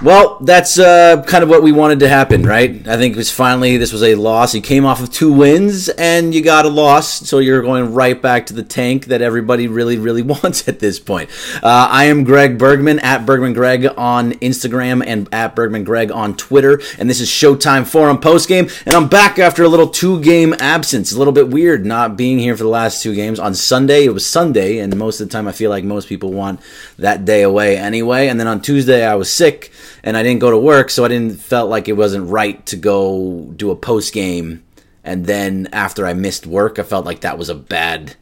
Well, that's kind of what we wanted to happen, right? I think this was a loss. You came off of 2 wins, and you got a loss, so you're going right back to the tank that everybody really, really wants at this point. I am Greg Bergman, at Bergman Greg on Instagram and at Bergman Greg on Twitter, and this is Showtime Forum postgame, and I'm back after a little 2-game absence. A little bit weird not being here for the last 2 games. On Sunday, it was Sunday, and most of the time I feel like most people want that day away anyway, and then on Tuesday I was sick, and I didn't go to work, so I didn't felt like it wasn't right to go do a post game. And then after I missed work, I felt like that was a bad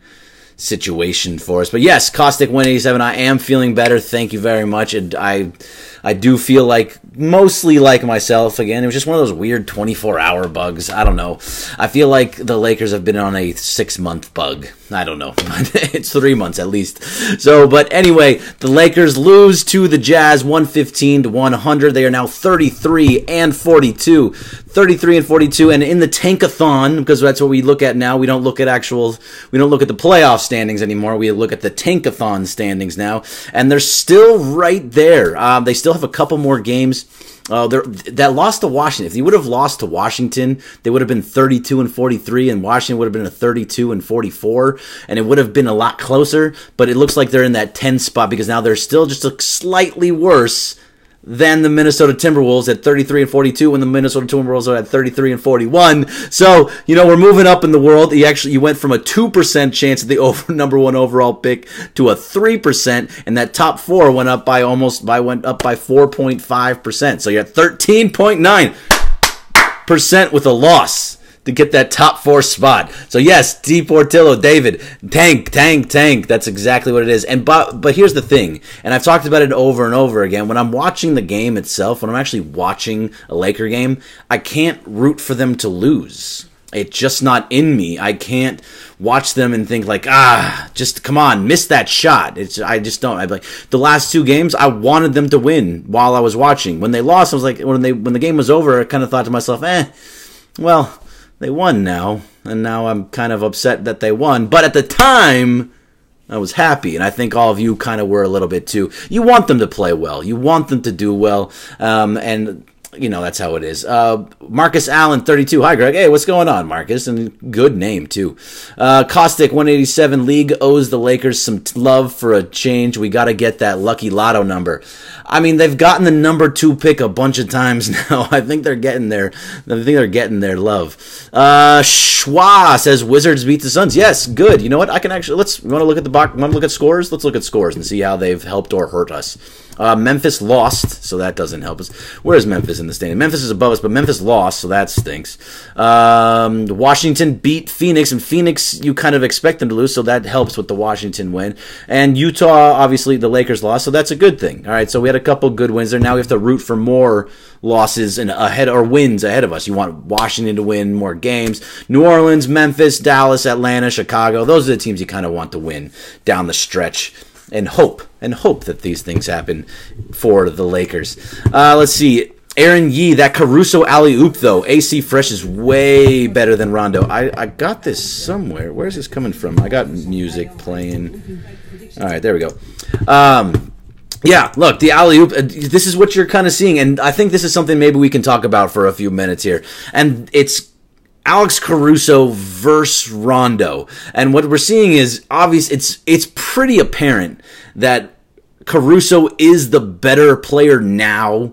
situation for us. But yes, Caustic 187, I am feeling better. Thank you very much. And I do feel like mostly like myself again. It was just one of those weird 24-hour bugs. I don't know. I feel like the Lakers have been on a 6-month bug. I don't know. It's 3 months at least. So, but anyway, the Lakers lose to the Jazz 115-100. They are now 33-42. 33-42, and in the tankathon, because that's what we look at now. We don't look at the playoff standings anymore. We look at the tankathon standings now, and they're still right there. They still have a couple more games. That loss to Washington. If they would have lost to Washington, they would have been 32-43, and Washington would have been a 32-44, and it would have been a lot closer. But it looks like they're in that 10 spot because now they're still just slightly worse than the Minnesota Timberwolves at 33-42 when the Minnesota Timberwolves are at 33-41. So, we're moving up in the world. You went from a 2% chance at the number 1 overall pick to a 3%, and that top 4 went up by 4.5%. So you're at 13.9% with a loss to get that top 4 spot. So yes, D. Portillo, David, tank. That's exactly what it is. And but here's the thing, and I've talked about it over and over again. When I'm watching the game itself, when I'm actually watching a Laker game, I can't root for them to lose. It's just not in me. I can't watch them and think like, just come on, miss that shot. I just don't. I'd like the last 2 games, I wanted them to win while I was watching. When they lost, I was like, when the game was over, I kind of thought to myself, well, they won now, and now I'm kind of upset that they won. But at the time, I was happy, and I think all of you kind of were a little bit too. You want them to play well. You want them to do well, and that's how it is. Marcus Allen, 32. Hi, Greg. Hey, what's going on, Marcus? And good name, too. Caustic, 187. League owes the Lakers some love for a change. We got to get that lucky lotto number. I mean, they've gotten the number 2 pick a bunch of times now. I think they're getting their love. Schwa says Wizards beat the Suns. Yes, good. You know what? I can actually, you want to look at the box? Want to look at scores? Let's look at scores and see how they've helped or hurt us. Memphis lost, so that doesn't help us. Where is Memphis in the standing? Memphis is above us, but Memphis lost, so that stinks. Washington beat Phoenix, and Phoenix, you kind of expect them to lose, so that helps with the Washington win. And Utah, obviously, the Lakers lost, so that's a good thing. All right, so we had a couple good wins there. Now we have to root for more losses and wins ahead of us. You want Washington to win more games. New Orleans, Memphis, Dallas, Atlanta, Chicago. Those are the teams you kind of want to win down the stretch. And hope that these things happen for the Lakers. Let's see. Aaron Yee, that Caruso alley-oop, though. AC Fresh is way better than Rondo. I got this somewhere. Where's this coming from? I got music playing. All right, there we go. Yeah, look, the alley-oop, this is what you're kind of seeing. And I think this is something maybe we can talk about for a few minutes here. And it's Alex Caruso versus Rondo. And what we're seeing is obvious. It's pretty apparent that Caruso is the better player now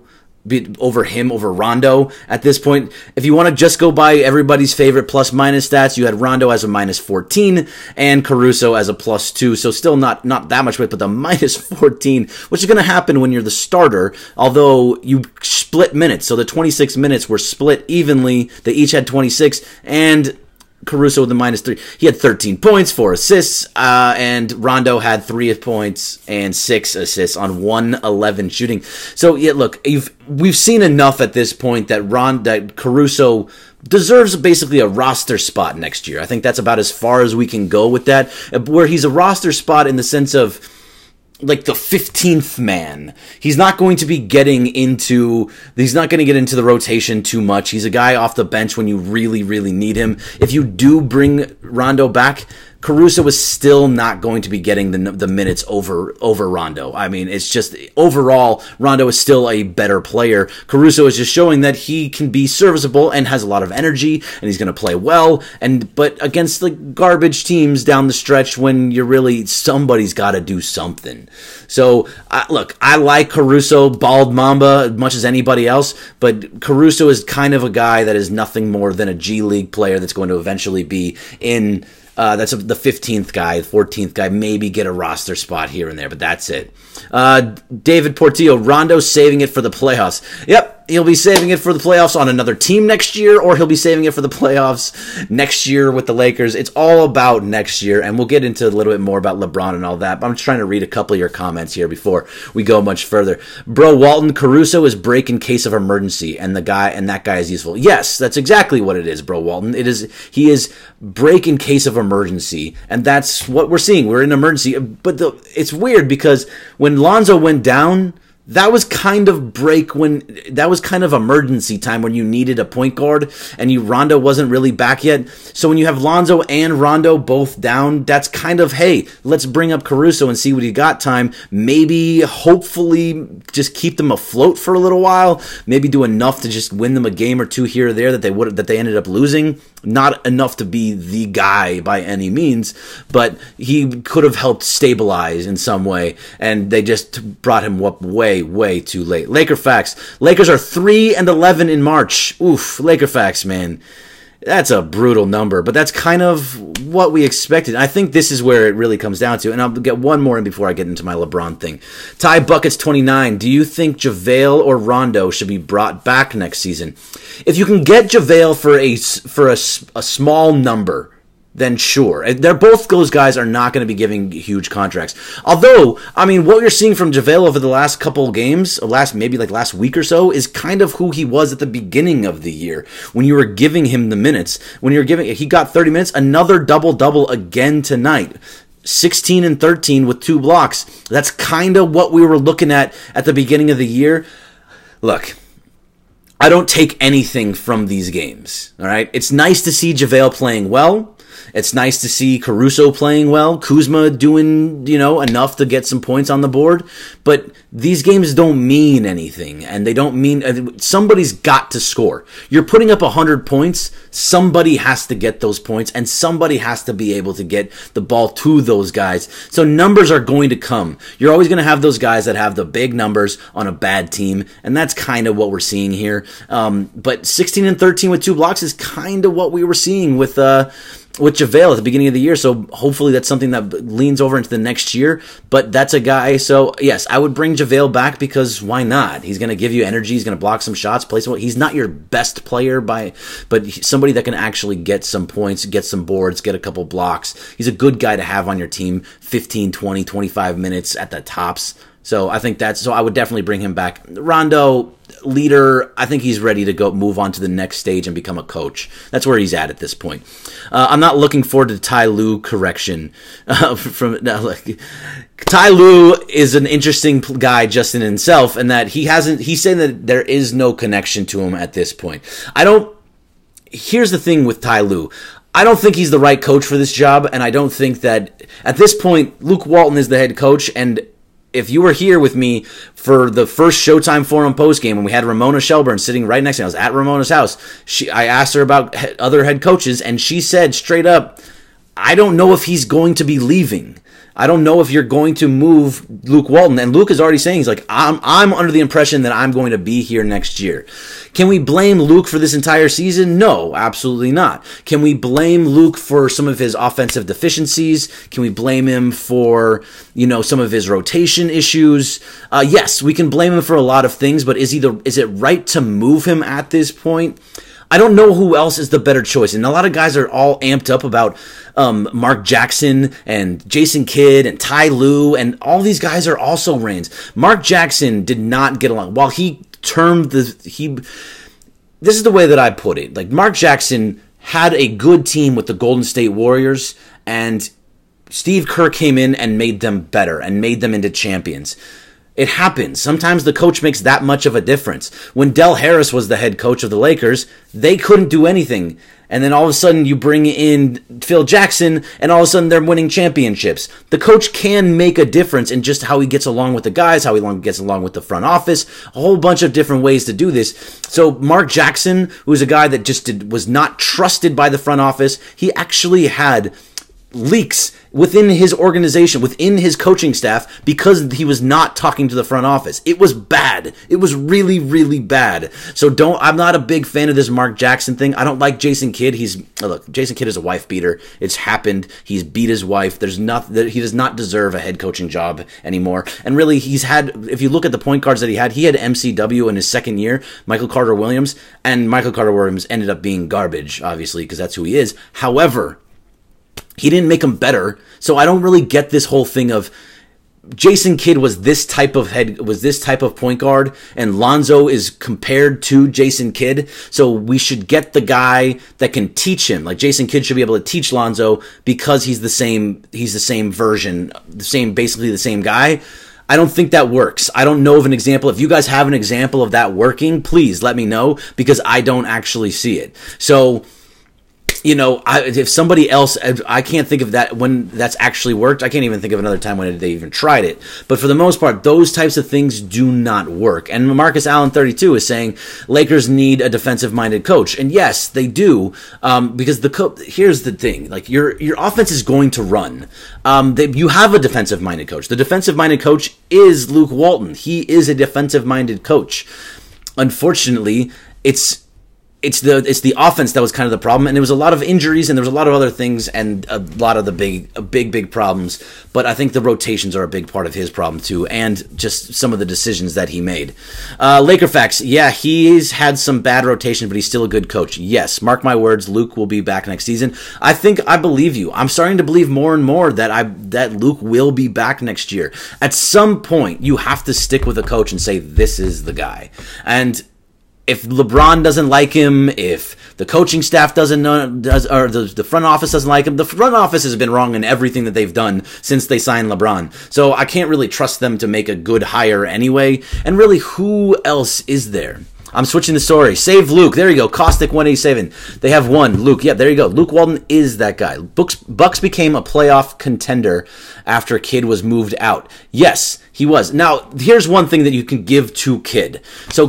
over Rondo at this point. If you want to just go by everybody's favorite plus-minus stats, you had Rondo as a -14 and Caruso as a +2. So still not that much weight, but the -14, which is going to happen when you're the starter, although you split minutes. So the 26 minutes were split evenly. They each had 26, and Caruso with the -3. He had 13 points, 4 assists, and Rondo had 3 points and 6 assists on 111 shooting. So yeah, look, we've seen enough at this point that Caruso deserves basically a roster spot next year. I think that's about as far as we can go with that, where he's a roster spot in the sense of like the 15th man. He's not going to get into the rotation too much. He's a guy off the bench when you really, really need him. If you do bring Rondo back, Caruso is still not going to be getting the minutes over Rondo. I mean, it's just overall, Rondo is still a better player. Caruso is just showing that he can be serviceable and has a lot of energy, and he's going to play well. But against the garbage teams down the stretch, when you're really somebody's got to do something. So look, I like Caruso, Bald Mamba, as much as anybody else, but Caruso is kind of a guy that is nothing more than a G League player that's going to eventually be in. That's the 15th guy, 14th guy, maybe get a roster spot here and there, but that's it. David Portillo, Rondo saving it for the playoffs. Yep, he'll be saving it for the playoffs on another team next year, or he'll be saving it for the playoffs next year with the Lakers. It's all about next year, and we'll get into a little bit more about LeBron and all that, but I'm just trying to read a couple of your comments here before we go much further. Bro, Walton, Caruso is break in case of emergency, and that guy is useful. Yes, that's exactly what it is, Bro Walton. He is break in case of emergency, and that's what we're seeing. We're in emergency, but it's weird because when Lonzo went down, that was kind of emergency time when you needed a point guard and Rondo wasn't really back yet. So when you have Lonzo and Rondo both down, that's kind of, hey, let's bring up Caruso and see what he got time. Maybe, hopefully, just keep them afloat for a little while. Maybe do enough to just win them a game or two here or there that they ended up losing. Not enough to be the guy by any means, but he could have helped stabilize in some way, and they just brought him up way too late. Laker facts. Lakers are 3-11 in March. Oof, Laker facts, man. That's a brutal number, but that's kind of what we expected. I think this is where it really comes down to, and I'll get one more in before I get into my LeBron thing. Ty Buckets 29, do you think JaVale or Rondo should be brought back next season? If you can get JaVale for a small number, then sure. They're both those guys are not going to be giving huge contracts. Although, I mean, what you're seeing from JaVale over the last couple of games, last week or so, is kind of who he was at the beginning of the year when you were giving him the minutes. He got 30 minutes, another double-double again tonight. 16 and 13 with 2 blocks. That's kind of what we were looking at the beginning of the year. Look, I don't take anything from these games, all right? It's nice to see JaVale playing well. It's nice to see Caruso playing well, Kuzma doing, enough to get some points on the board. But these games don't mean anything, and they don't mean somebody's got to score. You're putting up 100 points. Somebody has to get those points, and somebody has to be able to get the ball to those guys. So numbers are going to come. You're always going to have those guys that have the big numbers on a bad team, and that's kind of what we're seeing here. But 16 and 13 with 2 blocks is kind of what we were seeing with JaVale at the beginning of the year, so hopefully that's something that leans over into the next year, but that's a guy, so yes, I would bring JaVale back because why not? He's going to give you energy, he's going to block some shots, play some. He's not your best player, but somebody that can actually get some points, get some boards, get a couple blocks. He's a good guy to have on your team, 15, 20, 25 minutes at the tops. So I think so I would definitely bring him back. Rondo, leader, I think he's ready to move on to the next stage and become a coach. That's where he's at this point. I'm not looking forward to Ty Lue correction. Ty Lue is an interesting guy just in himself, and that he's saying that there is no connection to him at this point. Here's the thing with Ty Lue. I don't think he's the right coach for this job, and I don't think that at this point Luke Walton is the head coach, and if you were here with me for the first ShowtimeForum postgame when we had Ramona Shelburne sitting right next to me, I was at Ramona's house. I asked her about other head coaches, and she said straight up, I don't know if he's going to be leaving. I don't know if you're going to move Luke Walton. And Luke is already saying, he's like, I'm under the impression that I'm going to be here next year. Can we blame Luke for this entire season? No, absolutely not. Can we blame Luke for some of his offensive deficiencies? Can we blame him for, some of his rotation issues? Yes, we can blame him for a lot of things, but is it right to move him at this point? I don't know who else is the better choice. And a lot of guys are all amped up about Mark Jackson and Jason Kidd and Ty Lue, and all these guys are also Reigns. Mark Jackson did not get along. While this is the way that I put it. Like, Mark Jackson had a good team with the Golden State Warriors, and Steve Kerr came in and made them better and made them into champions. It happens. Sometimes the coach makes that much of a difference. When Del Harris was the head coach of the Lakers, they couldn't do anything. And then all of a sudden you bring in Phil Jackson, and all of a sudden they're winning championships. The coach can make a difference in just how he gets along with the guys, how he gets along with the front office, a whole bunch of different ways to do this. So Mark Jackson, who was a guy that was not trusted by the front office, he actually had leaks within his organization, within his coaching staff, because he was not talking to the front office. It was bad. It was really, really bad. So I'm not a big fan of this Mark Jackson thing. I don't like Jason Kidd. Jason Kidd is a wife beater. It's happened. He's beat his wife. He does not deserve a head coaching job anymore. And really, if you look at the point guards that he had MCW in his second year, Michael Carter Williams, and Michael Carter Williams ended up being garbage, obviously, because that's who he is. However, he didn't make them better, so I don't really get this whole thing of Jason Kidd was this type of point guard, and Lonzo is compared to Jason Kidd, so we should get the guy that can teach him. Like Jason Kidd should be able to teach Lonzo because he's the same version, basically the same guy. I don't think that works. I don't know of an example. If you guys have an example of that working, please let me know, because I don't actually see it. So, if somebody else, I can't think of that when that's actually worked. I can't even think of another time when they even tried it. But for the most part, those types of things do not work. And Marcus Allen 32 is saying Lakers need a defensive-minded coach. And yes, they do, because here's the thing. Like, your offense is going to run. You have a defensive-minded coach. The defensive-minded coach is Luke Walton. He is a defensive-minded coach. Unfortunately, it's the offense that was kind of the problem, and there was a lot of injuries, and there was a lot of other things, and a lot of the big problems. But I think the rotations are a big part of his problem too, and just some of the decisions that he made. Laker facts, yeah, he's had some bad rotation, but he's still a good coach. Yes, mark my words, Luke will be back next season. I believe you. I'm starting to believe more and more that Luke will be back next year. At some point, you have to stick with a coach and say, this is the guy. And if LeBron doesn't like him, if the coaching staff or the front office doesn't like him, the front office has been wrong in everything that they've done since they signed LeBron. So I can't really trust them to make a good hire anyway. And really, who else is there? I'm switching the story. Save Luke. There you go. Caustic 187. They have one. Luke. Yeah, there you go. Luke Walton is that guy. Bucks became a playoff contender after Kidd was moved out. Yes, he was. Now, here's one thing that you can give to Kidd. So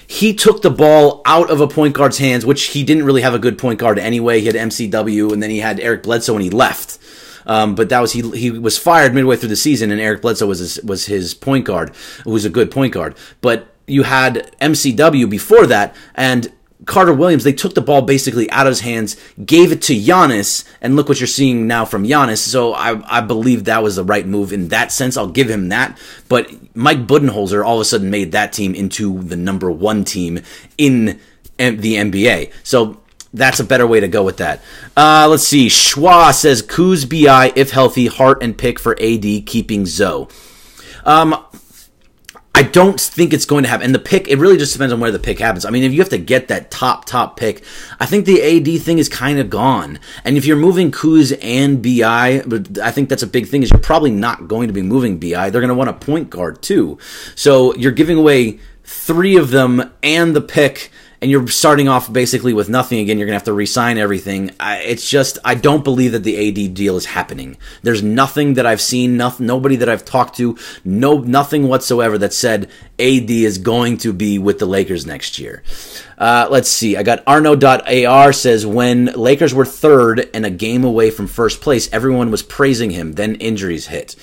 he took the ball out of a point guard's hands, which he didn't really have a good point guard anyway. He had MCW, and then he had Eric Bledsoe, and he left. But that was he was fired midway through the season, and Eric Bledsoe was his point guard, who was a good point guard. But you had MCW before that, and Carter Williams, they took the ball basically out of his hands, gave it to Giannis, and look what you're seeing now from Giannis. So I believe that was the right move in that sense. I'll give him that. But Mike Budenholzer all of a sudden made that team into the number one team in the NBA. So that's a better way to go with that. Let's see. Schwa says, Kuz BI, if healthy, Hart and pick for AD, keeping Zoe. I don't think it's going to happen. And the pick, it really just depends on where the pick happens. I mean, if you have to get that top pick, I think the AD thing is kind of gone. And if you're moving Kuz and BI, but I think that's a big thing, is you're probably not going to be moving BI. They're going to want a point guard too. So you're giving away three of them and the pick, and you're starting off basically with nothing again. You're going to have to re-sign everything. I don't believe that the AD deal is happening. There's nothing that I've seen, nobody that I've talked to, nothing whatsoever that said AD is going to be with the Lakers next year. Let's see. I got Arno.ar says, when Lakers were third and a game away from first place, everyone was praising him. Then injuries hit.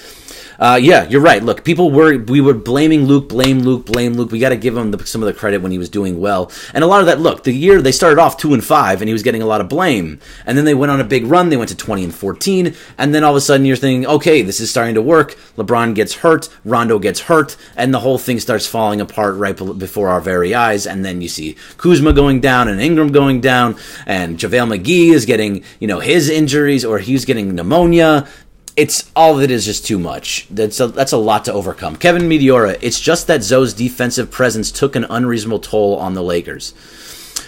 Yeah, you're right. Look, we were blaming Luke, blame Luke. We got to give him some of the credit when he was doing well. And a lot of that, look, the year they started off 2-5 and he was getting a lot of blame. And then they went on a big run. They went to 20-14. And then all of a sudden you're thinking, okay, this is starting to work. LeBron gets hurt. Rondo gets hurt. And the whole thing starts falling apart right before our very eyes. And then you see Kuzma going down and Ingram going down. And JaVale McGee is getting, his injuries, or he's getting pneumonia. It's all of it is just too much. That's a lot to overcome. Kevin Meteora, it's just that Zoe's defensive presence took an unreasonable toll on the Lakers.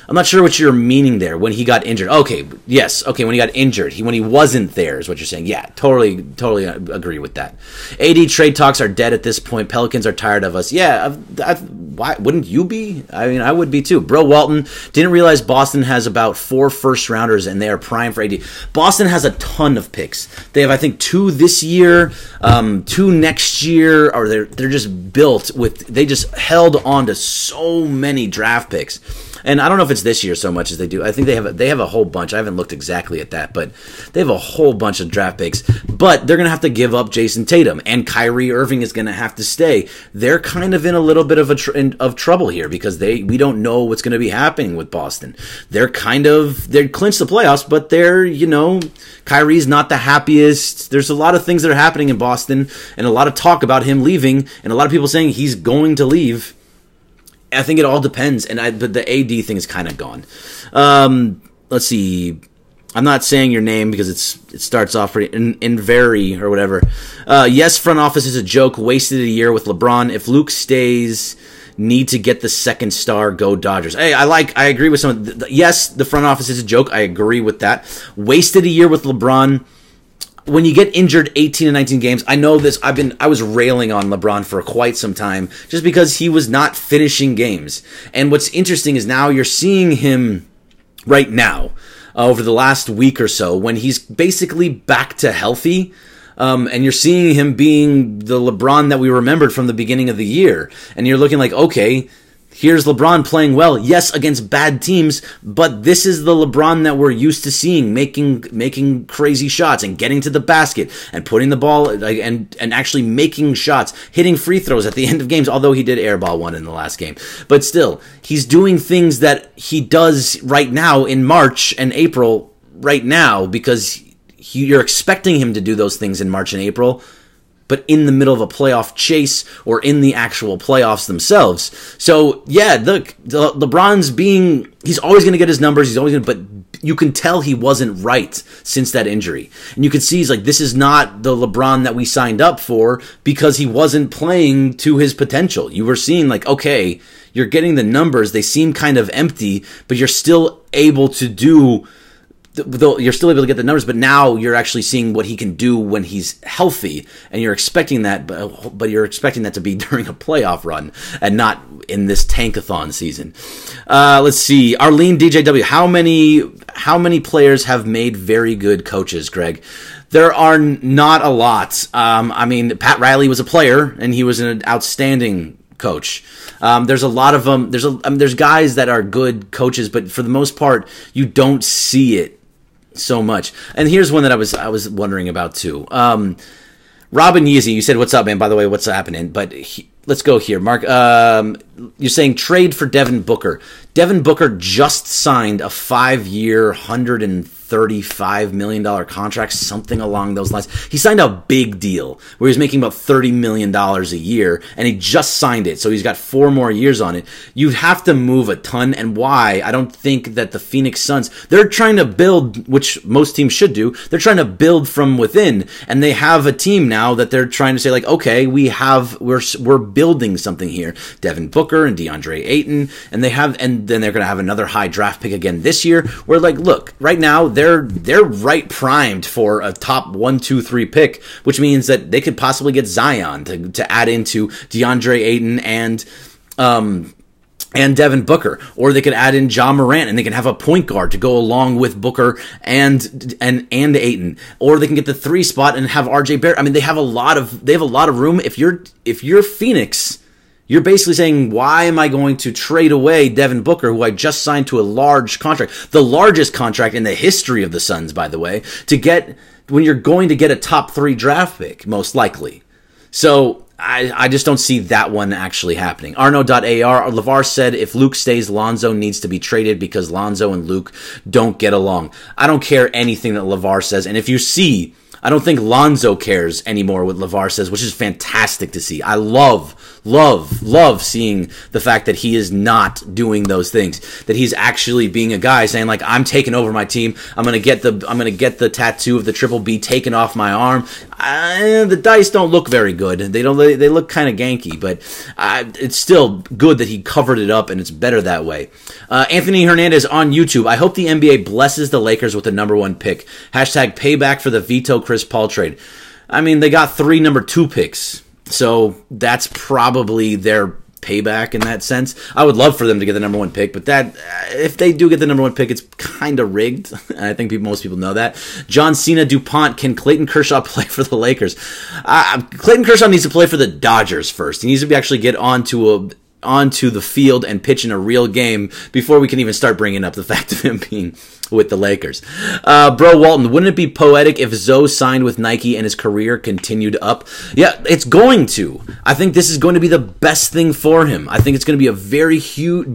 I'm not sure what you're meaning there. When he got injured. Okay, yes. Okay, when he got injured. When he wasn't there is what you're saying. Yeah, totally agree with that. AD trade talks are dead at this point. Pelicans are tired of us. Yeah, why wouldn't you be? I mean, I would be too. Bro Walton, didn't realize Boston has about 4 first-rounders, and they are prime for AD. Boston has a ton of picks. They have, I think, 2 this year, 2 next year, or they're just built with, they just held on to so many draft picks. And I don't know if it's this year so much as they do. I think they have a whole bunch. I haven't looked exactly at that, but they have a whole bunch of draft picks. But they're going to have to give up Jason Tatum, and Kyrie Irving is going to have to stay. They're kind of in a little bit of trouble here because we don't know what's going to be happening with Boston. They're clinched the playoffs, but Kyrie's not the happiest. There's a lot of things that are happening in Boston, and a lot of talk about him leaving, and a lot of people saying he's going to leave. I think it all depends, but the AD thing is kind of gone. Let's see. I'm not saying your name because it starts off pretty in very or whatever. Yes, front office is a joke. Wasted a year with LeBron. If Luke stays, need to get the second star. Go Dodgers. Hey, I agree with some. Yes, the front office is a joke. I agree with that. Wasted a year with LeBron. When you get injured 18 and 19 games, I know this. I was railing on LeBron for quite some time just because he was not finishing games. And what's interesting is now you're seeing him right now over the last week or so when he's basically back to healthy. And you're seeing him being the LeBron that we remembered from the beginning of the year. And you're looking like, okay, here's LeBron playing well, yes, against bad teams, but this is the LeBron that we're used to seeing, making crazy shots and getting to the basket and putting the ball and actually making shots, hitting free throws at the end of games, although he did airball one in the last game. But still, he's doing things that he does right now in March and April right now because you're expecting him to do those things in March and April, but in the middle of a playoff chase or in the actual playoffs themselves. So, yeah, LeBron's he's always going to get his numbers, but you can tell he wasn't right since that injury. And you can see he's like, this is not the LeBron that we signed up for because he wasn't playing to his potential. You were seeing like, okay, you're getting the numbers, they seem kind of empty, but you're still able to do... You're still able to get the numbers, but now you're actually seeing what he can do when he's healthy, and you're expecting that, but you're expecting that to be during a playoff run and not in this tankathon season. Let's see, Arlene DJW, how many players have made very good coaches, Greg? There are not a lot. I mean, Pat Riley was a player, and he was an outstanding coach. There's a lot of them. There's guys that are good coaches, but for the most part, you don't see it so much. And here's one that I was wondering about too. Robin Yeezy, you said, "What's up, man?" By the way, what's happening? But let's go here, Mark. You're saying trade for Devin Booker. Devin Booker just signed a 5-year, $135 million contract, something along those lines. He signed a big deal where he was making about $30 million a year, and he just signed it, so he's got 4 more years on it. You'd have to move a ton, and why? I don't think that the Phoenix Suns, they're trying to build, which most teams should do, they're trying to build from within, and they have a team now that they're trying to say, like, okay, we're building something here. Devin Booker and DeAndre Ayton, and then they're going to have another high draft pick again this year. Where, like, look, right now they're right primed for a top 1, 2, 3 pick, which means that they could possibly get Zion to add into DeAndre Ayton and Devin Booker, or they could add in Ja Morant, and they can have a point guard to go along with Booker and Ayton, or they can get the 3 spot and have RJ Barrett. I mean, they have a lot of room. If you're Phoenix, you're basically saying, why am I going to trade away Devin Booker, who I just signed to a large contract, the largest contract in the history of the Suns, by the way, when you're going to get a top 3 draft pick, most likely. So I just don't see that one actually happening. Arno.ar, LeVar said, if Luke stays, Lonzo needs to be traded because Lonzo and Luke don't get along. I don't care anything that LeVar says. And if you see I don't think Lonzo cares anymore, what LeVar says, which is fantastic to see. I love seeing the fact that he is not doing those things. That he's actually being a guy saying, like, I'm taking over my team. I'm gonna get the tattoo of the triple B taken off my arm. The dice don't look very good. They look kind of ganky, but it's still good that he covered it up, and it's better that way. Anthony Hernandez on YouTube. I hope the NBA blesses the Lakers with the #1 pick. Hashtag payback for the veto Chris Paul trade. I mean, they got 3 #2 picks, so that's probably their payback in that sense. I would love for them to get the #1 pick, but that if they do get the #1 pick, it's kind of rigged. And I think most people know that. John Cena DuPont, can Clayton Kershaw play for the Lakers? Clayton Kershaw needs to play for the Dodgers first. He needs to actually get onto the field and pitch in a real game before we can even start bringing up the fact of him being with the Lakers. Bro Walton, wouldn't it be poetic if Zoe signed with Nike and his career continued up? Yeah, it's going to. I think this is going to be the best thing for him. I think it's going to be a very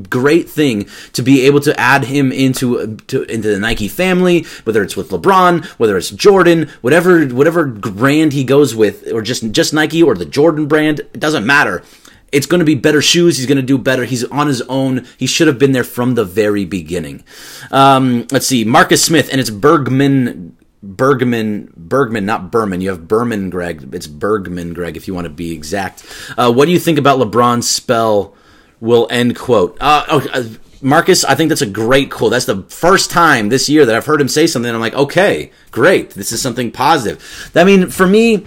great thing to be able to add him into the Nike family, whether it's with LeBron, whether it's Jordan, whatever brand he goes with, or just Nike or the Jordan brand, it doesn't matter. It's going to be better shoes. He's going to do better. He's on his own. He should have been there from the very beginning. Let's see. Marcus Smith, and it's Bergman, not Berman. You have Berman, Greg. It's Bergman, Greg, if you want to be exact. What do you think about LeBron's spell will end quote? Marcus, I think that's a great quote. That's the first time this year that I've heard him say something. I'm like, okay, great. This is something positive. I mean, for me,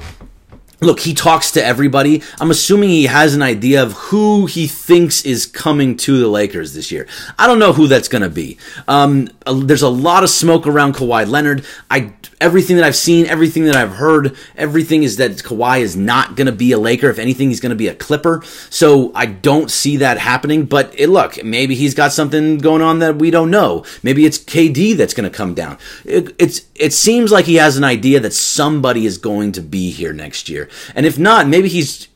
look, he talks to everybody. I'm assuming he has an idea of who he thinks is coming to the Lakers this year. I don't know who that's going to be. There's a lot of smoke around Kawhi Leonard. Everything that I've seen, everything that I've heard, everything is that Kawhi is not going to be a Laker. If anything, he's going to be a Clipper. So I don't see that happening. But look, maybe he's got something going on that we don't know. Maybe it's KD that's going to come down. It seems like he has an idea that somebody is going to be here next year. And if not, maybe he's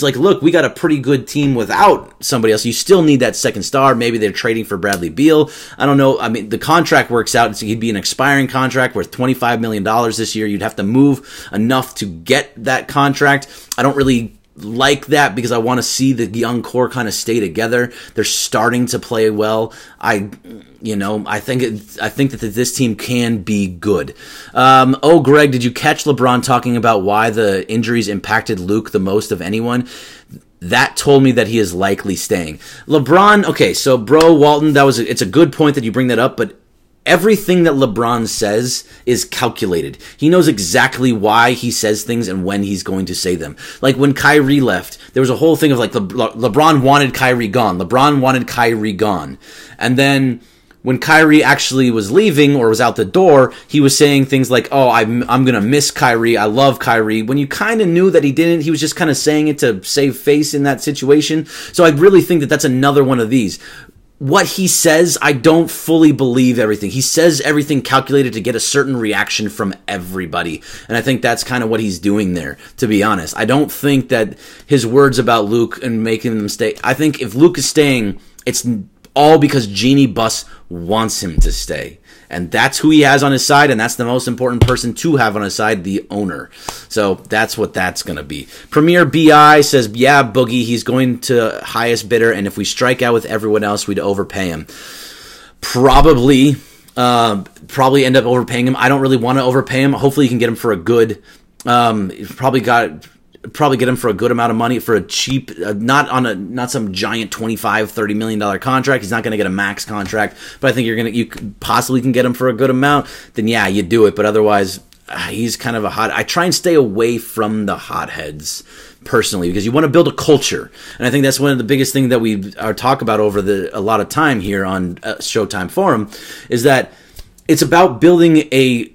like, look, we got a pretty good team without somebody else. You still need that second star. Maybe they're trading for Bradley Beal. I don't know. I mean, the contract works out. He'd be an expiring contract worth $25 million this year. You'd have to move enough to get that contract. I don't really like that because I want to see the young core kind of stay together. They're starting to play well. I think that this team can be good. Greg, did you catch LeBron talking about why the injuries impacted Luke the most of anyone? That told me that he is likely staying. LeBron, okay, so bro Walton, it's a good point that you bring that up, but everything that LeBron says is calculated. He knows exactly why he says things and when he's going to say them. Like when Kyrie left, there was a whole thing of like LeBron wanted Kyrie gone. LeBron wanted Kyrie gone. And then when Kyrie actually was leaving or was out the door, he was saying things like, oh, I'm going to miss Kyrie. I love Kyrie. When you kind of knew that he didn't, he was just kind of saying it to save face in that situation. So I really think that that's another one of these. What he says, I don't fully believe everything. He says everything calculated to get a certain reaction from everybody. And I think that's kind of what he's doing there, to be honest. I don't think that his words about Luke and making them stay, I think if Luke is staying, it's all because Jeannie Buss wants him to stay. And that's who he has on his side, and that's the most important person to have on his side, the owner. So that's what that's going to be. Premier BI says, yeah, Boogie, he's going to highest bidder, and if we strike out with everyone else, we'd overpay him. Probably end up overpaying him. I don't really want to overpay him. Hopefully you can get him for a good, probably get him for a good amount of money for a cheap, not some giant $25-30 million contract. He's not going to get a max contract, but I think you possibly can get him for a good amount. Then yeah, you do it. But otherwise, he's kind of I try and stay away from the hotheads personally because you want to build a culture, and I think that's one of the biggest things that we talk about over a lot of time here on ShowtimeForum is that it's about building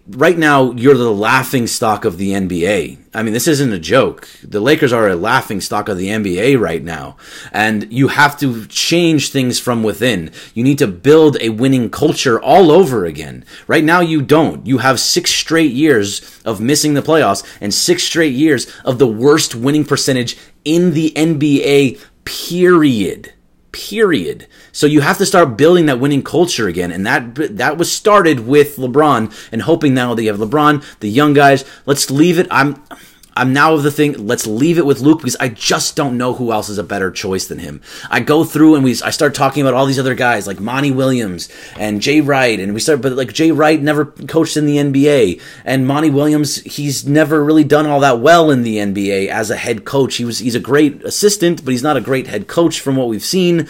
right now, you're the laughing stock of the NBA. I mean, this isn't a joke. The Lakers are a laughing stock of the NBA right now. And you have to change things from within. You need to build a winning culture all over again. Right now, you don't. You have 6 straight years of missing the playoffs and 6 straight years of the worst winning percentage in the NBA, period. period. So you have to start building that winning culture again, and that was started with LeBron, and hoping now that you have LeBron, the young guys. Let's leave it. I'm now of the thing, let's leave it with Luke, because I just don't know who else is a better choice than him. I go through and I start talking about all these other guys like Monty Williams and Jay Wright, and but like Jay Wright never coached in the NBA, and Monty Williams, he's never really done all that well in the NBA as a head coach. He's a great assistant, but he's not a great head coach from what we've seen.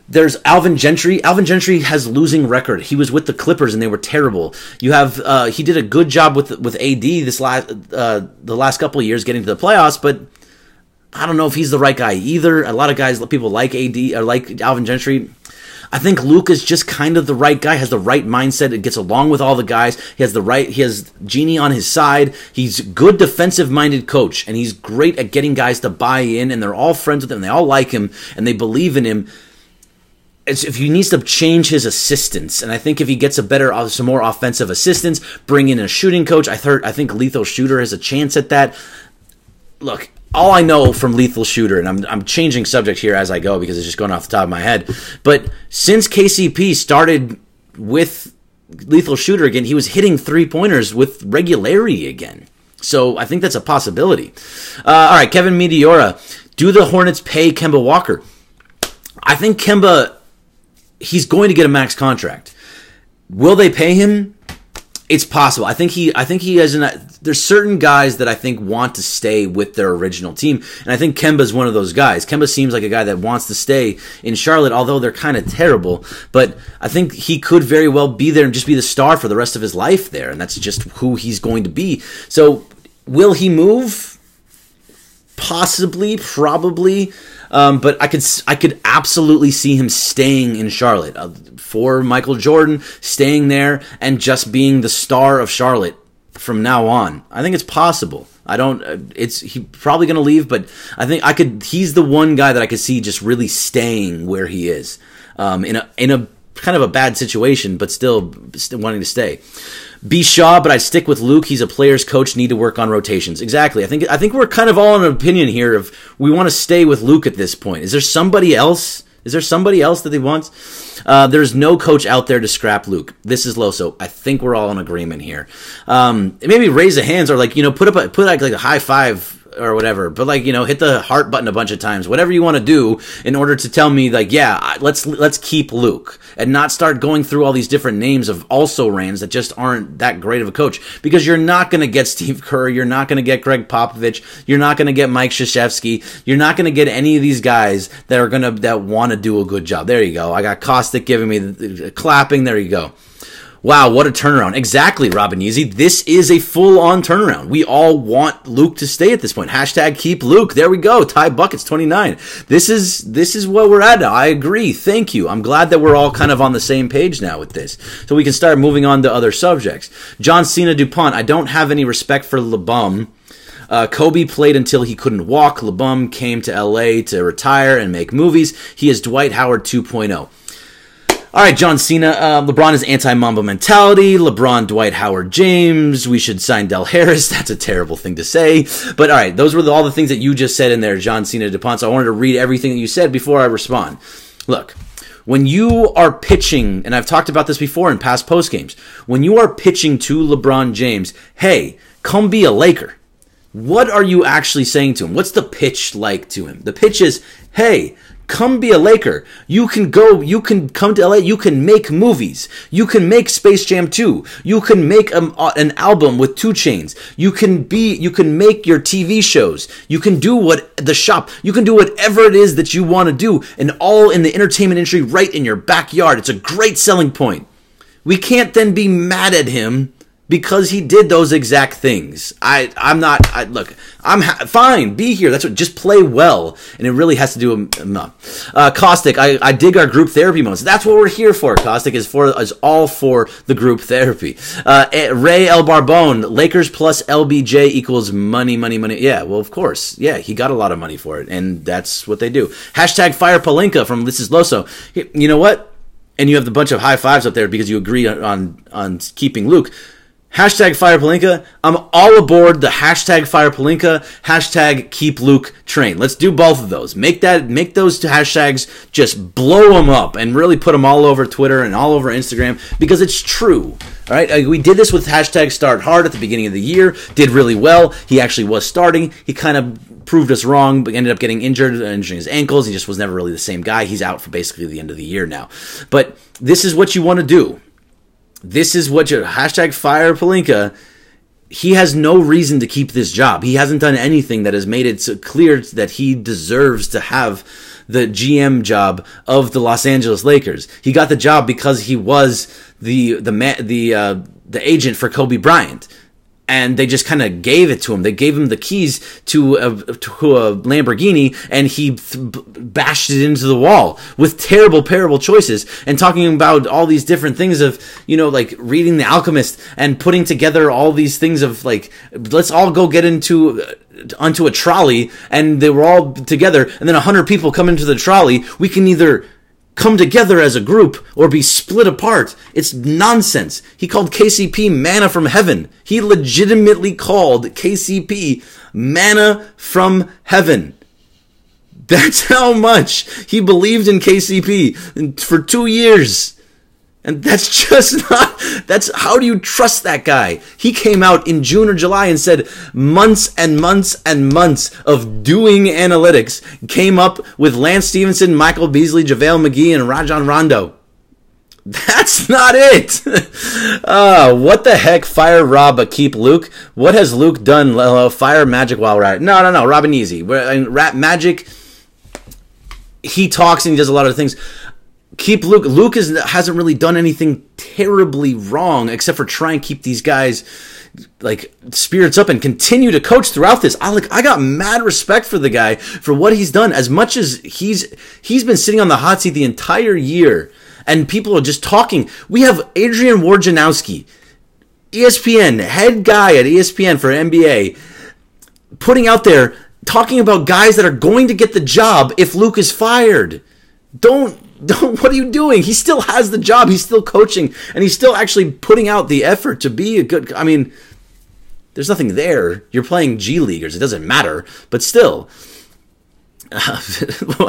There's Alvin Gentry. Alvin Gentry has losing record. He was with the Clippers and they were terrible. You have he did a good job with AD the last couple of years getting to the playoffs, but I don't know if he's the right guy either. A lot of people like AD or like Alvin Gentry. I think Luke is just kind of the right guy, has the right mindset, it gets along with all the guys. He has Genie on his side. He's a good defensive-minded coach, and he's great at getting guys to buy in, and they're all friends with him, and they all like him, and they believe in him. If he needs to change his assistants, and I think if he gets some more offensive assistants, bring in a shooting coach, I think Lethal Shooter has a chance at that. Look, all I know from Lethal Shooter, and I'm changing subject here as I go because it's just going off the top of my head, but since KCP started with Lethal Shooter again, he was hitting three-pointers with regularity again. So I think that's a possibility. All right, Kevin Meteora. Do the Hornets pay Kemba Walker? I think Kemba, he's going to get a max contract. Will they pay him? It's possible. I think he has there's certain guys that I think want to stay with their original team, and I think Kemba's one of those guys. Kemba seems like a guy that wants to stay in Charlotte, although they're kind of terrible, but I think he could very well be there and just be the star for the rest of his life there, and that's just who he's going to be. So, will he move? Possibly, probably. But I could absolutely see him staying in Charlotte for Michael Jordan, staying there and just being the star of Charlotte from now on. I think it's possible. He's probably going to leave, but I think he's the one guy that I could see just really staying where he is, in a kind of a bad situation, but still wanting to stay. B. Shaw, but I'd stick with Luke. He's a player's coach, need to work on rotations. Exactly. I think we're kind of all in an opinion here of we want to stay with Luke at this point. Is there somebody else? Is there somebody else that they want? There's no coach out there to scrap Luke. This is Loso. I think we're all in agreement here. Maybe raise the hands or put a high five or whatever, but hit the heart button a bunch of times, whatever you want to do in order to tell me let's keep Luke and not start going through all these different names of also-rans that just aren't that great of a coach, because you're not going to get Steve Kerr, you're not going to get Greg Popovich, you're not going to get Mike Krzyzewski, you're not going to get any of these guys that want to do a good job. There you go. I got Caustic giving me the clapping. There you go. Wow, what a turnaround. Exactly, Robin Yeezy. This is a full-on turnaround. We all want Luke to stay at this point. Hashtag keep Luke. There we go. Ty Buckets 29. This is where we're at now. I agree. Thank you. I'm glad that we're all kind of on the same page now with this. So we can start moving on to other subjects. John Cena DuPont. I don't have any respect for LeBum. Kobe played until he couldn't walk. LeBum came to LA to retire and make movies. He is Dwight Howard 2.0. All right, John Cena. LeBron is anti-Mamba mentality. LeBron, Dwight Howard, James. We should sign Del Harris. That's a terrible thing to say. But all right, those were all the things that you just said in there, John Cena DuPont. So I wanted to read everything that you said before I respond. Look, when you are pitching, and I've talked about this before in past post games, when you are pitching to LeBron James, hey, come be a Laker. What are you actually saying to him? What's the pitch like to him? The pitch is, hey, come be a Laker. You can come to LA. You can make movies. You can make Space Jam 2. You can make an album with 2 Chainz. You can make your TV shows. You can do you can do whatever it is that you want to do, and all in the entertainment industry right in your backyard. It's a great selling point. We can't then be mad at him because he did those exact things. Look, I'm fine. Be here. That's what. Just play well, and it really has to do. Caustic. I dig our group therapy moments. That's what we're here for. Caustic is all for the group therapy. Ray El Barbone. Lakers plus LBJ equals money, money, money. Yeah. Well, of course. Yeah, he got a lot of money for it, and that's what they do. Hashtag Fire Palenka from This Is Loso. You know what? And you have the bunch of high fives up there because you agree on keeping Luke. Hashtag Fire Pelinka. I'm all aboard the hashtag Fire Pelinka, hashtag Keep Luke train. Let's do both of those. Make those two hashtags, just blow them up and really put them all over Twitter and all over Instagram, because it's true. All right, we did this with hashtag Start Hard at the beginning of the year. Did really well. He actually was starting. He kind of proved us wrong, but ended up getting injured, injuring his ankles. He just was never really the same guy. He's out for basically the end of the year now. But this is what you want to do. This is what your hashtag Fire Pelinka. He has no reason to keep this job. He hasn't done anything that has made it so clear that he deserves to have the GM job of the Los Angeles Lakers. He got the job because he was the agent for Kobe Bryant. And they just kind of gave it to him. They gave him the keys to a Lamborghini, and he bashed it into the wall with terrible choices, and talking about all these different things of, like reading The Alchemist and putting together all these things of like, let's all go get onto a trolley, and they were all together, and then 100 people come into the trolley. We can either come together as a group or be split apart. It's nonsense. He called KCP manna from heaven. He legitimately called KCP manna from heaven. That's how much he believed in KCP for 2 years. And that's just not, how do you trust that guy? He came out in June or July and said months and months and months of doing analytics came up with Lance Stevenson, Michael Beasley, JaVale McGee, and Rajon Rondo. That's not it. What the heck? Fire Rob, but keep Luke. What has Luke done? Fire Magic while we're at it. No. Robin Easy. Magic, he talks and he does a lot of things. Keep Luke. Luke hasn't really done anything terribly wrong except for try and keep these guys like spirits up and continue to coach throughout this. I got mad respect for the guy for what he's done. As much as he's been sitting on the hot seat the entire year, and people are just talking. We have Adrian Wojnarowski, ESPN head guy at ESPN for NBA, putting out there talking about guys that are going to get the job if Luke is fired. Don't, what are you doing? He still has the job. He's still coaching, and he's still actually putting out the effort to be a good, there's nothing there. You're playing G Leaguers. It doesn't matter, but still.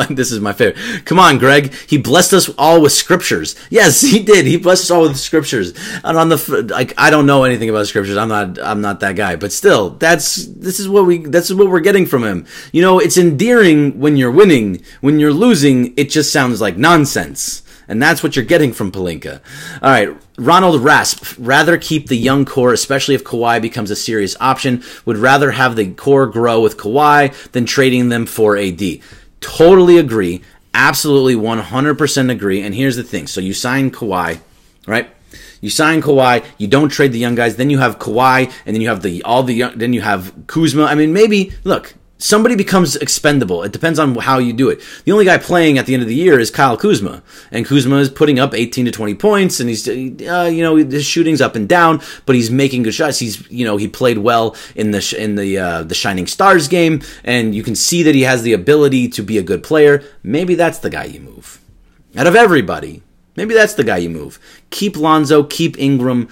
This is my favorite. Come on, Greg. He blessed us all with scriptures. Yes, he did. He blessed us all with scriptures. And on the I don't know anything about scriptures. I'm not that guy. But still, this is what we're getting from him. It's endearing when you're winning. When you're losing, it just sounds like nonsense. And that's what you're getting from Pelinka. All right, Ronald Rasp. Rather keep the young core, especially if Kawhi becomes a serious option. Would rather have the core grow with Kawhi than trading them for AD. Totally agree. Absolutely 100% agree. And here's the thing. So you sign Kawhi, right? You sign Kawhi. You don't trade the young guys. Then you have Kawhi, and then you have then you have Kuzma. Maybe look. Somebody becomes expendable. It depends on how you do it. The only guy playing at the end of the year is Kyle Kuzma, and Kuzma is putting up 18 to 20 points, and he's, his shooting's up and down, but he's making good shots. He played well in the Shining Stars game, and you can see that he has the ability to be a good player. Maybe that's the guy you move. Out of everybody, maybe that's the guy you move. Keep Lonzo, keep Ingram.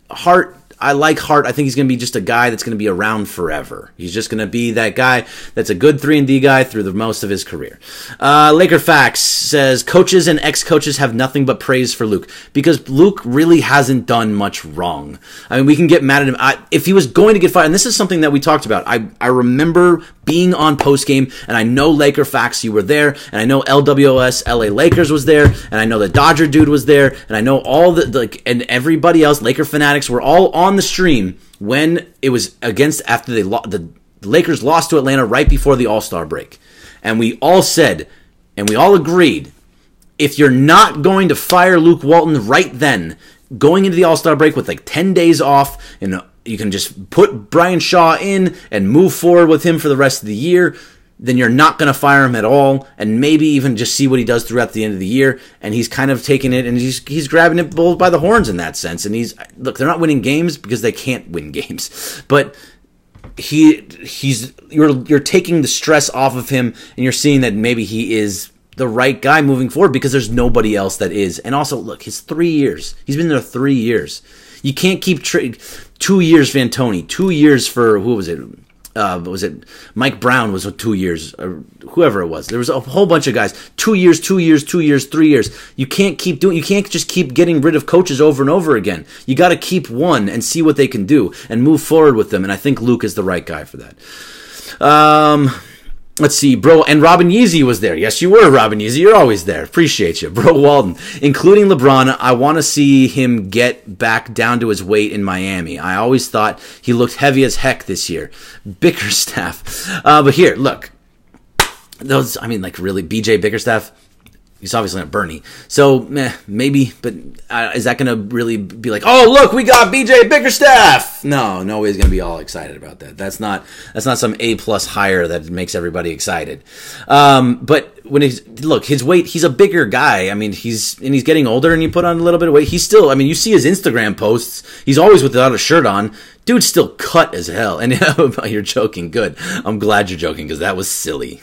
Hart. I like Hart. I think he's going to be just a guy that's going to be around forever. He's just going to be that guy that's a good 3-and-D guy through the most of his career. Laker Facts says, coaches and ex-coaches have nothing but praise for Luke because Luke really hasn't done much wrong. We can get mad at him. If he was going to get fired, and this is something that we talked about. I remember being on postgame, and I know Laker Facts, you were there, and I know LWS LA Lakers was there, and I know the Dodger dude was there, and I know all and everybody else, Laker fanatics, were all on the stream when it was after the Lakers lost to Atlanta right before the All-Star break. And we all said, and we all agreed, if you're not going to fire Luke Walton right then, going into the All-Star break with 10 days off, and you can just put Brian Shaw in and move forward with him for the rest of the year, then you're not going to fire him at all, and maybe even just see what he does throughout the end of the year. And he's kind of taking it, and he's grabbing it both by the horns in that sense. And they're not winning games because they can't win games, but you're taking the stress off of him, and you're seeing that maybe he is the right guy moving forward because there's nobody else that is. And also, look, his 3 years. He's been there 3 years. You can't keep 2 years for D'Antoni, 2 years for, who was it? Mike Brown was 2 years, or whoever it was. There was a whole bunch of guys. 2 years, 2 years, 2 years, 3 years. You can't just keep getting rid of coaches over and over again. You got to keep one and see what they can do and move forward with them. And I think Luke is the right guy for that. Let's see, bro, and Robin Yeezy was there. Yes, you were, Robin Yeezy. You're always there. Appreciate you. Bro Walden, including LeBron, I want to see him get back down to his weight in Miami. I always thought he looked heavy as heck this year. Bickerstaff. But here, look. Really, BJ Bickerstaff? He's obviously not Bernie. So, maybe, but is that going to really be like, oh, look, we got BJ Bickerstaff? No, nobody's going to be all excited about that. That's not some A+ hire that makes everybody excited. But when his weight, he's a bigger guy. I mean, he's getting older, and you put on a little bit of weight. He's still, I mean, you see his Instagram posts. He's always without a shirt on. Dude's still cut as hell. And you're joking. Good. I'm glad you're joking because that was silly.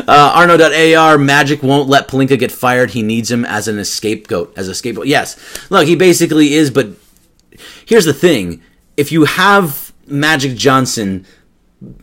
Arno.ar, Magic won't let Pelinka get fired. He needs him as a scapegoat. Yes. Look, he basically is, but here's the thing. If you have Magic Johnson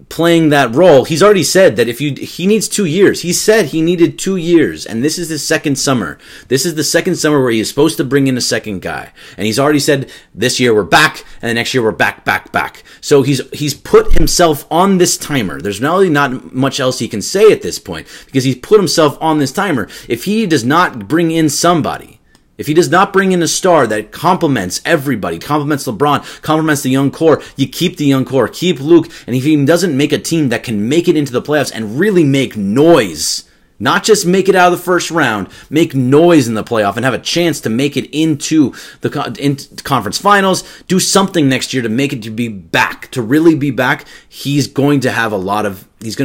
playing that role, he's already said that he needs 2 years. He said he needed 2 years, and this is his second summer. This is the second summer where he is supposed to bring in a second guy. And he's already said this year we're back, and the next year we're back. So he's put himself on this timer. There's really not much else he can say at this point because he's put himself on this timer. If he does not bring in somebody, if he does not bring in a star that complements everybody, complements LeBron, complements the young core, you keep the young core, keep Luke, and if he doesn't make a team that can make it into the playoffs and really make noise, not just make it out of the first round, make noise in the playoff and have a chance to make it into the conference finals, do something next year to make it to be back, to really be back, he's going to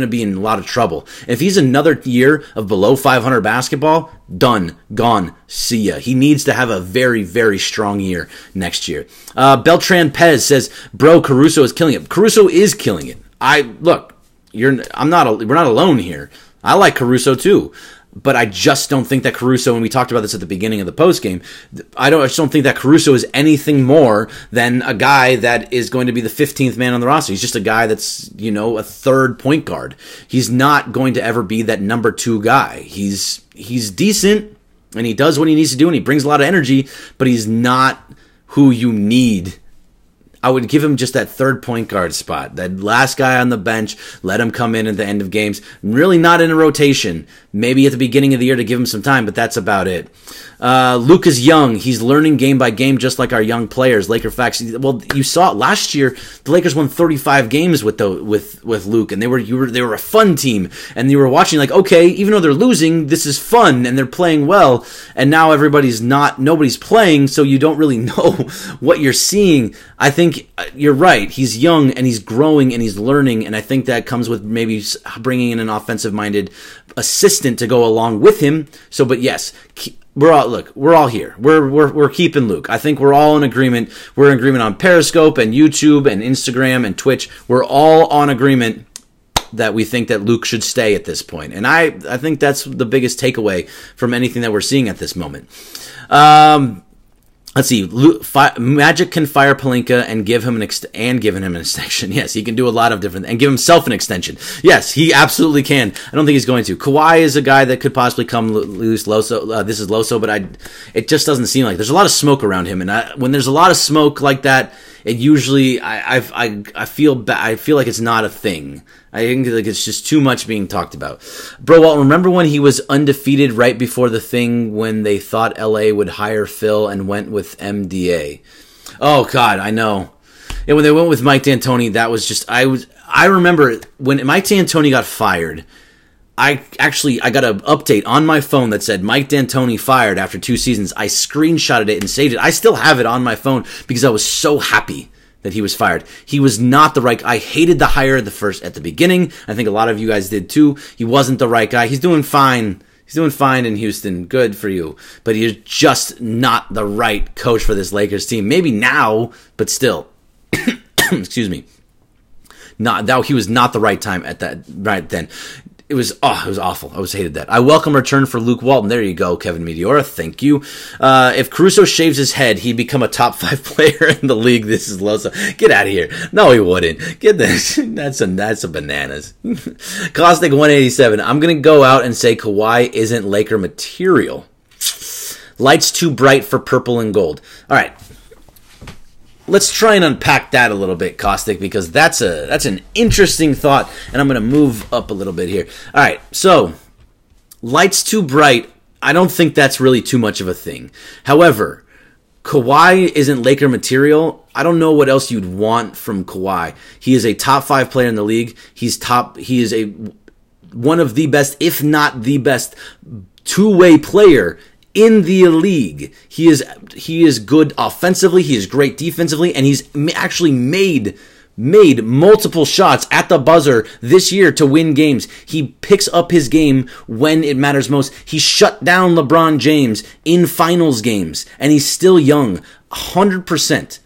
be in a lot of trouble. If he's another year of below 500 basketball, done, gone, see ya. He needs to have a very, very strong year next year. Beltran Pez says, bro, Caruso is killing it. Caruso is killing it. We're not alone here. I like Caruso too, but I just don't think that Caruso, and we talked about this at the beginning of the postgame, I just don't think that Caruso is anything more than a guy that is going to be the 15th man on the roster. He's just a guy that's, a third point guard. He's not going to ever be that number 2 guy. He's decent, and he does what he needs to do, and he brings a lot of energy, but he's not who you need. I would give him just that third point guard spot. That last guy on the bench, let him come in at the end of games. Really not in a rotation. Maybe at the beginning of the year to give him some time, but that's about it. Luke is young. He's learning game by game just like our young players. Laker facts. Well, you saw it last year. The Lakers won 35 games with Luke, and they were a fun team. And you were watching like, okay, even though they're losing, this is fun, and they're playing well. And now nobody's playing, so you don't really know what you're seeing. I think you're right. He's young, and he's growing, and he's learning, and I think that comes with maybe bringing in an offensive-minded assistant to go along with him. So, but yes, we're all here. We're keeping Luke. I think we're all in agreement. We're in agreement on Periscope and YouTube and Instagram and Twitch. We're all on agreement that we think that Luke should stay at this point. And I think that's the biggest takeaway from anything that we're seeing at this moment. Let's see. Magic can fire Pelinka and give him an extension. Yes, he can do a lot of different, and give himself an extension. Yes, he absolutely can. I don't think he's going to. Kawhi is a guy that could possibly come loose. Loso, this is Loso, but it just doesn't seem like there's a lot of smoke around him. And when there's a lot of smoke like that, it usually I feel like it's not a thing. I think like it's just too much being talked about. Bro, well, remember when he was undefeated right before the thing when they thought LA would hire Phil and went with MDA? Oh God, I know. Yeah, when they went with Mike D'Antoni, that was just I remember when Mike D'Antoni got fired. I got an update on my phone that said Mike D'Antoni fired after 2 seasons. I screenshotted it and saved it. I still have it on my phone because I was so happy that he was fired. He was not the right guy. I hated the hire at the beginning. I think a lot of you guys did too. He wasn't the right guy. He's doing fine. He's doing fine in Houston. Good for you. But he's just not the right coach for this Lakers team. Maybe now, but still. Excuse me. He was not the right time at that right then. It was awful. I hated that. I welcome return for Luke Walton. There you go, Kevin Meteora. Thank you. If Caruso shaves his head, he'd become a top 5 player in the league. This is Loso. Get out of here. No, he wouldn't. Get this. That's a bananas. Caustic 187. I'm gonna go out and say Kawhi isn't Laker material. Lights too bright for purple and gold. All right. Let's try and unpack that a little bit, Caustic, because that's an interesting thought, and I'm going to move up a little bit here. All right, so lights too bright, I don't think that's really too much of a thing. However, Kawhi isn't Laker material. I don't know what else you'd want from Kawhi. He is a top 5 player in the league. He is one of the best, if not the best, two-way player in the league. He is good offensively, he is great defensively, and he's actually made multiple shots at the buzzer this year to win games. He picks up his game when it matters most. He shut down LeBron James in finals games, and he's still young. 100%.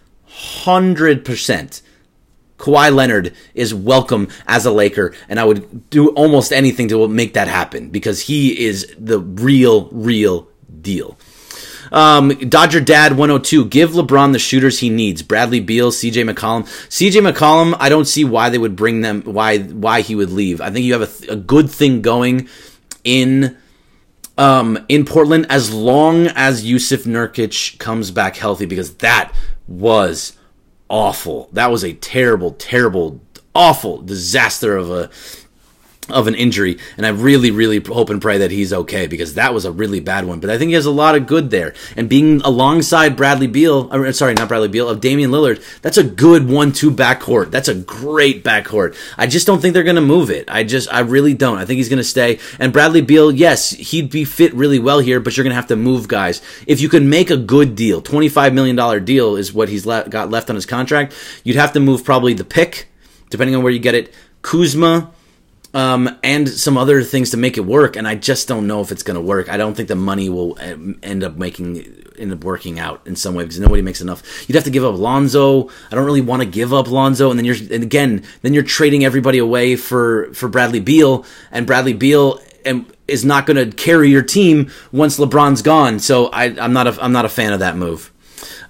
Kawhi Leonard is welcome as a Laker, and I would do almost anything to make that happen because he is the real deal. Dodger Dad 102. Give LeBron the shooters he needs. Bradley Beal, CJ McCollum. I don't see why they would bring them. Why he would leave. I think you have a good thing going in Portland as long as Yusuf Nurkic comes back healthy, because that was awful. That was a terrible, awful disaster of an injury, and I really hope and pray that he's okay, because that was a really bad one. But I think he has a lot of good there, and being alongside of Damian Lillard, that's a good 1-2 backcourt. That's a great backcourt. I just don't think they're going to move it. I really don't. I think he's going to stay. And Bradley Beal, yes, he'd be fit really well here, but you're going to have to move guys. If you can make a good deal, $25 million deal is what he's got left on his contract, you'd have to move probably the pick, depending on where you get it, Kuzma, and some other things to make it work, and I just don't know if it's going to work. I don't think the money will end up working out in some way, because nobody makes enough. You'd have to give up Lonzo. I don't really want to give up Lonzo, and then you're trading everybody away for Bradley Beal, and Bradley Beal is not going to carry your team once LeBron's gone. So I'm not a fan of that move.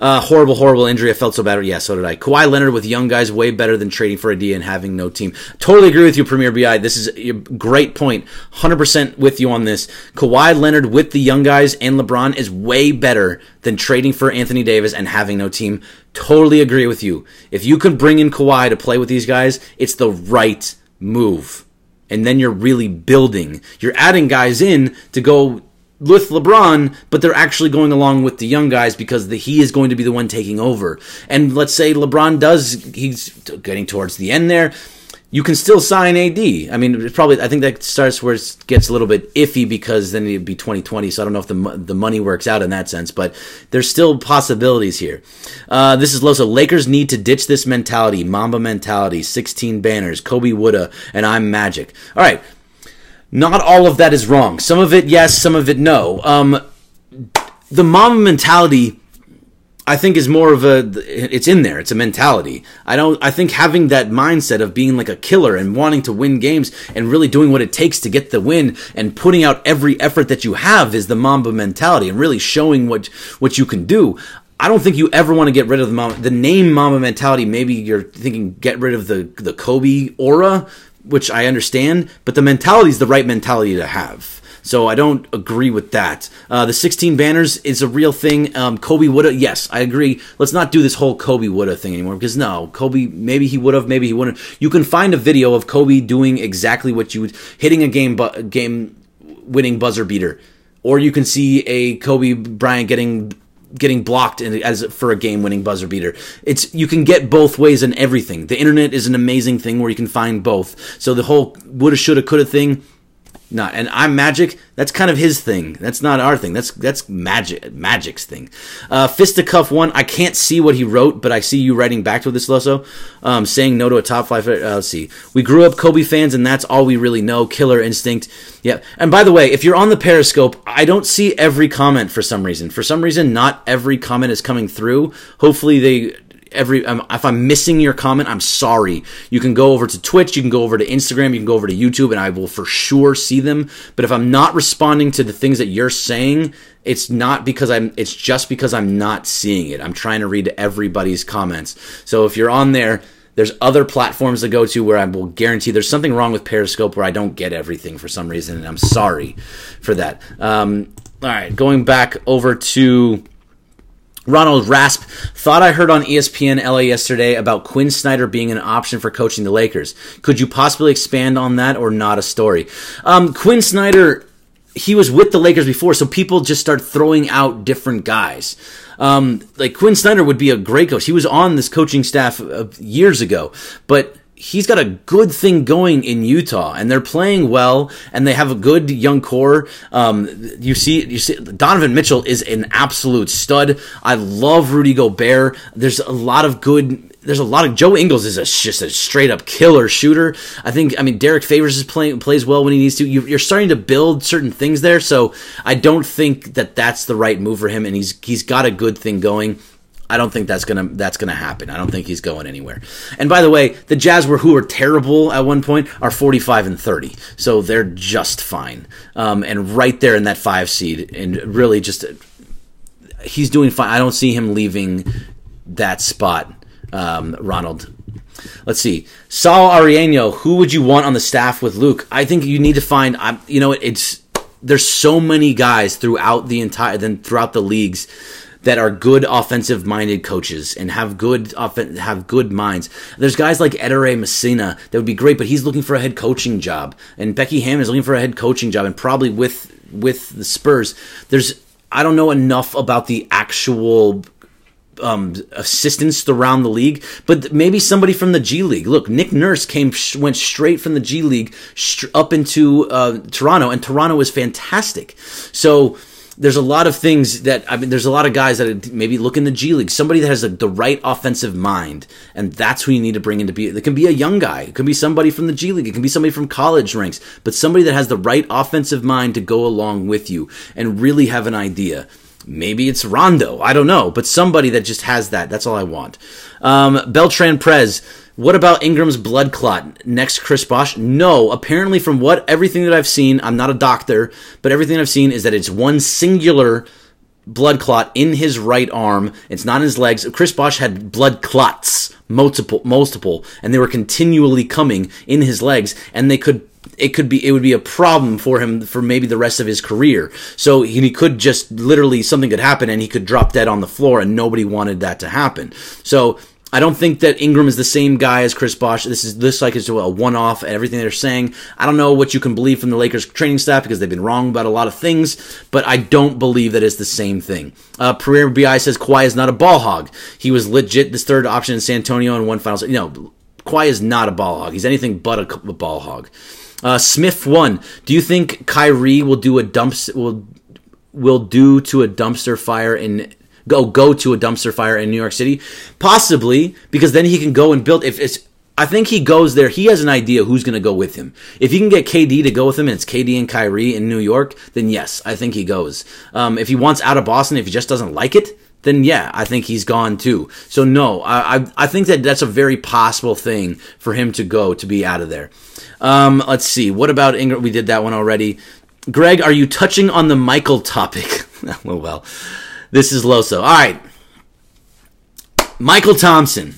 Horrible injury. I felt so bad. Yeah, so did I. Kawhi Leonard with young guys, way better than trading for a D and having no team. Totally agree with you, Premier BI. This is a great point. 100% with you on this. Kawhi Leonard with the young guys and LeBron is way better than trading for Anthony Davis and having no team. Totally agree with you. If you can bring in Kawhi to play with these guys, it's the right move. And then you're really building. You're adding guys in to go with LeBron, but they're actually going along with the young guys because he is going to be the one taking over. And let's say LeBron he's getting towards the end there, you can still sign AD. I mean, I think that starts where it gets a little bit iffy, because then it'd be 2020, so I don't know if the money works out in that sense, but there's still possibilities here. This is Loso. Lakers need to ditch this mentality, Mamba mentality, 16 banners, Kobe woulda, and I'm Magic. All right. Not all of that is wrong. Some of it, yes. Some of it, no. The Mamba mentality, I think, is more of it's in there. It's a mentality. I think having that mindset of being like a killer and wanting to win games and really doing what it takes to get the win and putting out every effort that you have is the Mamba mentality, and really showing what you can do. I don't think you ever want to get rid of the name Mamba mentality. Maybe you're thinking get rid of the Kobe aura, which I understand, but the mentality is the right mentality to have. So I don't agree with that. The 16 banners is a real thing. Kobe woulda, yes, I agree. Let's not do this whole Kobe woulda thing anymore, because no, Kobe, maybe he would have, maybe he wouldn't. You can find a video of Kobe doing exactly what you would, hitting a game-winning buzzer beater, or you can see a Kobe Bryant getting blocked as for a game-winning buzzer beater. You can get both ways in everything. The internet is an amazing thing where you can find both. So the whole woulda, shoulda, coulda thing, not. And I'm Magic. That's kind of his thing. That's not our thing. That's Magic's thing. Fisticuff 1. I can't see what he wrote, but I see you writing back to this, Loso. Saying no to a top 5. Let's see. We grew up Kobe fans, and that's all we really know. Killer instinct. Yeah. And by the way, if you're on the Periscope, I don't see every comment for some reason. For some reason, not every comment is coming through. Hopefully if I'm missing your comment, I'm sorry. You can go over to Twitch, you can go over to Instagram, you can go over to YouTube, and I will for sure see them. But if I'm not responding to the things that you're saying, it's just because I'm not seeing it. I'm trying to read everybody's comments. So if you're on there, there's other platforms to go to where I will guarantee there's something wrong with Periscope where I don't get everything for some reason, and I'm sorry for that. All right, going back over to Ronald Rasp. Thought I heard on ESPN LA yesterday about Quinn Snyder being an option for coaching the Lakers. Could you possibly expand on that, or not a story? Quinn Snyder, he was with the Lakers before, so people just start throwing out different guys. Like Quinn Snyder would be a great coach. He was on this coaching staff years ago, but he's got a good thing going in Utah, and they're playing well, and they have a good young core. You see, Donovan Mitchell is an absolute stud. I love Rudy Gobert. There's a lot of Joe Ingles is just a straight up killer shooter. I mean, Derek Favors plays well when he needs to. You're starting to build certain things there, so I don't think that's the right move for him, and he's got a good thing going. I don't think that's gonna happen. I don't think he's going anywhere. And by the way, the Jazz, who were terrible at one point, are 45-30, so they're just fine. And right there in that 5 seed, and really just he's doing fine. I don't see him leaving that spot. Ronald. Let's see. Saul Ariano, who would you want on the staff with Luke? I think you need to find. There's so many guys throughout the leagues that are good offensive-minded coaches and have good minds. There's guys like Edere Messina that would be great, but he's looking for a head coaching job, and Becky Hammond is looking for a head coaching job, and probably with the Spurs. I don't know enough about the actual assistants around the league, but maybe somebody from the G League. Look, Nick Nurse went straight from the G League up into Toronto, and Toronto was fantastic. So there's a lot of things there's a lot of guys that maybe look in the G League, somebody that has the right offensive mind, and that's who you need to bring into it can be a young guy, it can be somebody from the G League, it can be somebody from college ranks, but somebody that has the right offensive mind to go along with you and really have an idea. Maybe it's Rondo, I don't know, but somebody that just has that. That's all I want. Beltran Prez, what about Ingram's blood clot? Next Chris Bosh? No, apparently from everything that I've seen, I'm not a doctor, but everything I've seen is that it's one singular blood clot in his right arm. It's not in his legs. Chris Bosh had blood clots, multiple, and they were continually coming in his legs, and it would be a problem for him for maybe the rest of his career. So he could just literally, something could happen and he could drop dead on the floor, and nobody wanted that to happen. So I don't think that Ingram is the same guy as Chris Bosh. This like is a one-off and everything they're saying. I don't know what you can believe from the Lakers training staff because they've been wrong about a lot of things, but I don't believe that it's the same thing. Premier BI says Kawhi is not a ball hog. He was legit this third option in San Antonio and one finals. Kawhi is not a ball hog. He's anything but a ball hog. Smith 1, do you think Kyrie will do will do to a dumpster fire in go to a dumpster fire in New York City? Possibly, because then he can go and build. I think he goes there. He has an idea who's going to go with him. If he can get KD to go with him, and it's KD and Kyrie in New York, then yes, I think he goes. If he wants out of Boston, if he just doesn't like it, then yeah, I think he's gone too. So no, I think that's a very possible thing for him to go, to be out of there. Let's see. What about Ingram? We did that one already. Greg, are you touching on the Michael topic? well, this is Loso. All right. Michael Thompson.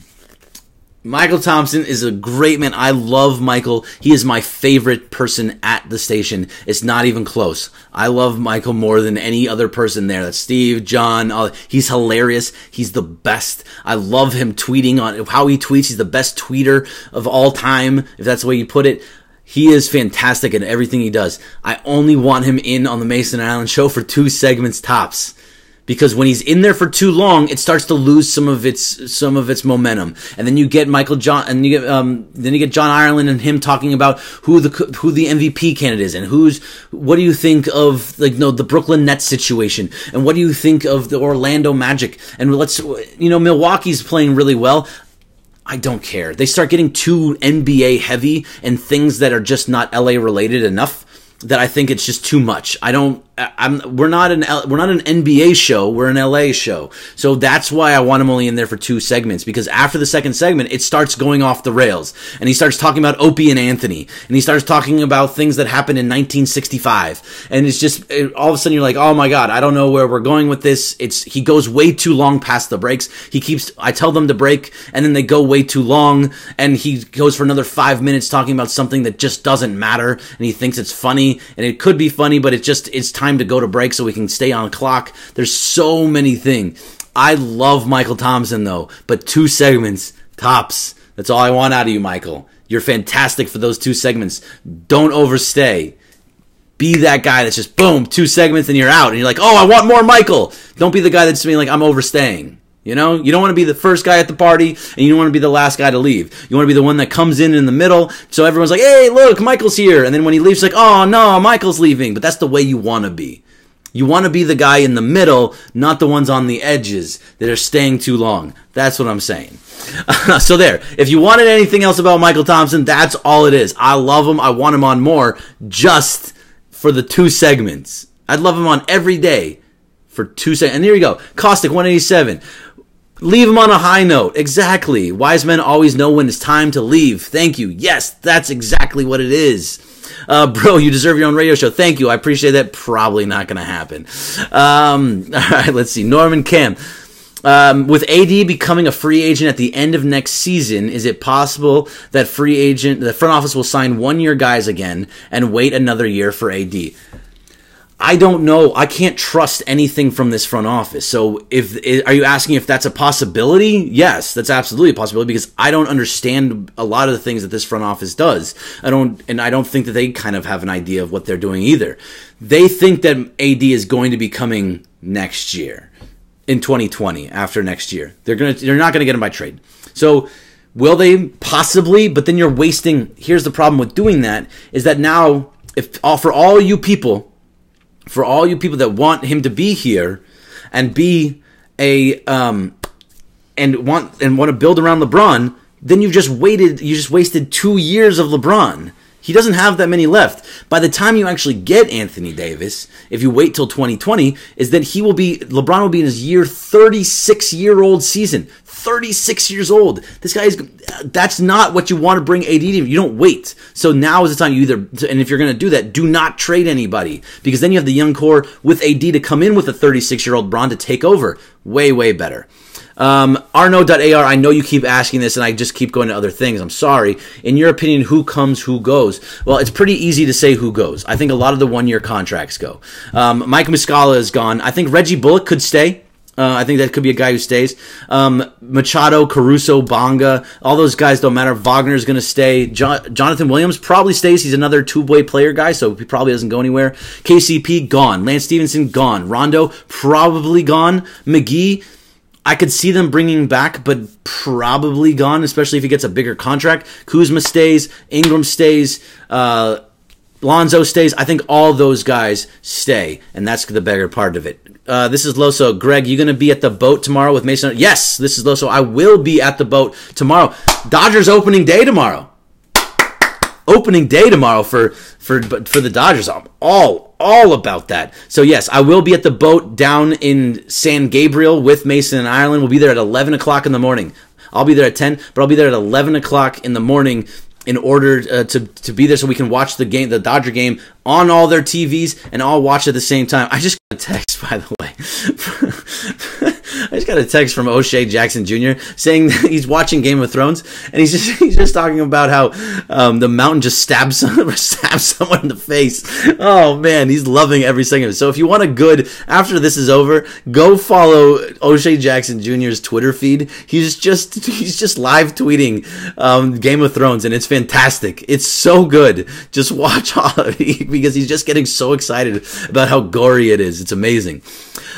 Michael Thompson is a great man. I love Michael. He is my favorite person at the station. It's not even close. I love Michael more than any other person there. That's Steve, John. He's hilarious. He's the best. I love him tweeting on how he tweets. He's the best tweeter of all time, if that's the way you put it. He is fantastic at everything he does. I only want him in on the Mason Island show for 2 segments tops. Because when he's in there for too long, it starts to lose some of its momentum, and then you get then you get John Ireland and him talking about who the MVP candidate is, and what do you think of the Brooklyn Nets situation, and what do you think of the Orlando Magic, and Milwaukee's playing really well. I don't care. They start getting too NBA heavy and things that are just not LA related enough that I think it's just too much. I don't we're not an NBA show. We're an LA show. So that's why I want him only in there for 2 segments, because after the second segment, it starts going off the rails, and he starts talking about Opie and Anthony, and he starts talking about things that happened in 1965, and it's just all of a sudden you're like, oh my god, I don't know where we're going with this. He goes way too long past the breaks. I tell them to break, and then they go way too long, and he goes for another 5 minutes talking about something that just doesn't matter, and he thinks it's funny, and it could be funny, but it's time to go to break so we can stay on clock. There's so many things. I love Michael Thompson though, but 2 segments tops. That's all I want out of you, Michael. You're fantastic for those 2 segments. Don't overstay. Be that guy that's just boom, 2 segments and you're out, and you're like, oh, I want more Michael. Don't be the guy that's being like, I'm overstaying. You know, you don't want to be the first guy at the party, and you don't want to be the last guy to leave. You want to be the one that comes in the middle, so everyone's like, hey, look, Michael's here. And then when he leaves, like, oh, no, Michael's leaving. But that's the way you want to be. You want to be the guy in the middle, not the ones on the edges that are staying too long. That's what I'm saying. So there. If you wanted anything else about Michael Thompson, that's all it is. I love him. I want him on more just for the 2 segments. I'd love him on every day for 2 seconds. And here you go. Caustic 187. Leave him on a high note. Exactly. Wise men always know when it's time to leave. Thank you. Yes, that's exactly what it is. Bro, you deserve your own radio show. Thank you. I appreciate that. Probably not going to happen. All right, let's see. Norman Cam. With AD becoming a free agent at the end of next season, is it possible that the front office will sign 1-year guys again and wait another year for AD? I don't know. I can't trust anything from this front office. So are you asking if that's a possibility? Yes, that's absolutely a possibility, because I don't understand a lot of the things that this front office does. I don't think that they kind of have an idea of what they're doing either. They think that AD is going to be coming next year, in 2020, after next year. They're not going to get him by trade. So will they? Possibly, but then you're wasting. Here's the problem with doing that, is that now, for all you people that want him to be here and be and want to build around LeBron, then you just wasted 2 years of LeBron. He doesn't have that many left. By the time you actually get Anthony Davis, if you wait till 2020, is that LeBron will be in his 36-year-old season. 36 years old. This guy that's not what you want to bring AD to. You don't wait. So now is the time and if you're going to do that, do not trade anybody, because then you have the young core with AD to come in with a 36-year-old Bron to take over. Way, way better. Arno.ar, I know you keep asking this and I just keep going to other things. I'm sorry. In your opinion, who comes, who goes? Well, it's pretty easy to say who goes. I think a lot of the 1-year contracts go. Mike Muscala is gone. I think Reggie Bullock could stay. I think that could be a guy who stays. Machado, Caruso, Bonga, all those guys don't matter. Wagner's going to stay. Jonathan Williams probably stays. He's another two-way player guy, so he probably doesn't go anywhere. KCP, gone. Lance Stevenson, gone. Rondo, probably gone. McGee, I could see them bringing back, but probably gone, especially if he gets a bigger contract. Kuzma stays. Ingram stays. Lonzo stays. I think all those guys stay, and that's the bigger part of it. This is Loso. Greg, you going to be at the boat tomorrow with Mason? Yes, this is Loso. I will be at the boat tomorrow. Dodgers opening day tomorrow. Opening day tomorrow for the Dodgers. I'm all about that. So yes, I will be at the boat down in San Gabriel with Mason and Ireland. We'll be there at 11 o'clock in the morning. I'll be there at 10, but I'll be there at 11 o'clock in the morning in order to be there so we can watch the game, the Dodger game, on all their TVs and all watch at the same time. I just got a text, by the way. I just got a text from O'Shea Jackson Jr. saying that he's watching Game of Thrones, and he's just talking about how the mountain just stabs someone in the face. Oh man, he's loving every second of it. So if you want a good, after this is over, go follow O'Shea Jackson Jr.'s Twitter feed. He's just live tweeting Game of Thrones, and it's fantastic. It's so good. Just watch all of it, because he's just getting so excited about how gory it is. It's amazing.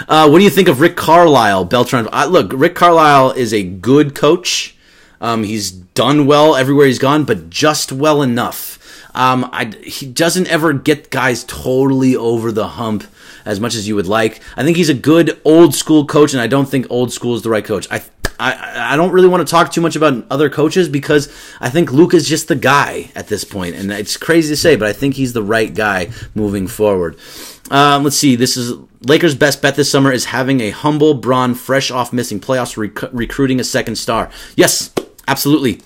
What do you think of Rick Carlisle, Beltran? Look, Rick Carlisle is a good coach. He's done well everywhere he's gone, but just well enough. He doesn't ever get guys totally over the hump as much as you would like. I think he's a good old school coach, and I don't think old school is the right coach. I don't really want to talk too much about other coaches, because I think Luke is just the guy at this point, and it's crazy to say, but I think he's the right guy moving forward. Let's see. This is Lakers' best bet this summer is having a humble Bron fresh off missing playoffs, recruiting a second star. Yes, absolutely.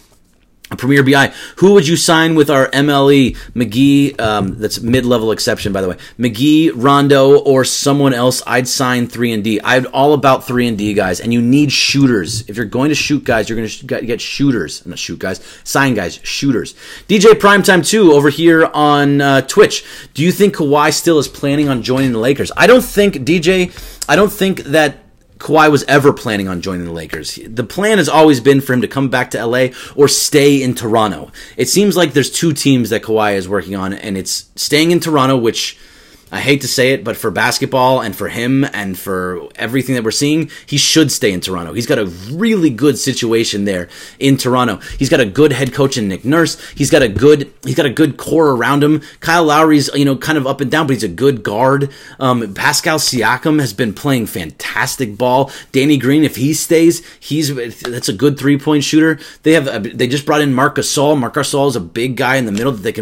A Premier BI. Who would you sign with our MLE? McGee, that's mid-level exception, by the way. McGee, Rondo, or someone else. I'd sign 3-and-D. I'm all about 3-and-D, guys. And you need shooters. If you're going to shoot guys, you're going to get shooters. Not shoot guys. Sign guys. Shooters. DJ Primetime 2 over here on Twitch. Do you think Kawhi still is planning on joining the Lakers? I don't think, DJ, I don't think that Kawhi was ever planning on joining the Lakers. The plan has always been for him to come back to LA or stay in Toronto. It seems like there's two teams that Kawhi is working on, and it's staying in Toronto, which I hate to say it, but for basketball and for him and for everything that we're seeing, he should stay in Toronto. He's got a really good situation there in Toronto. He's got a good head coach in Nick Nurse. He's got a good core around him. Kyle Lowry's, kind of up and down, but he's a good guard. Pascal Siakam has been playing fantastic ball. Danny Green, if he stays, that's a good 3-point shooter. They just brought in Marc Gasol. Marc Gasol is a big guy in the middle that they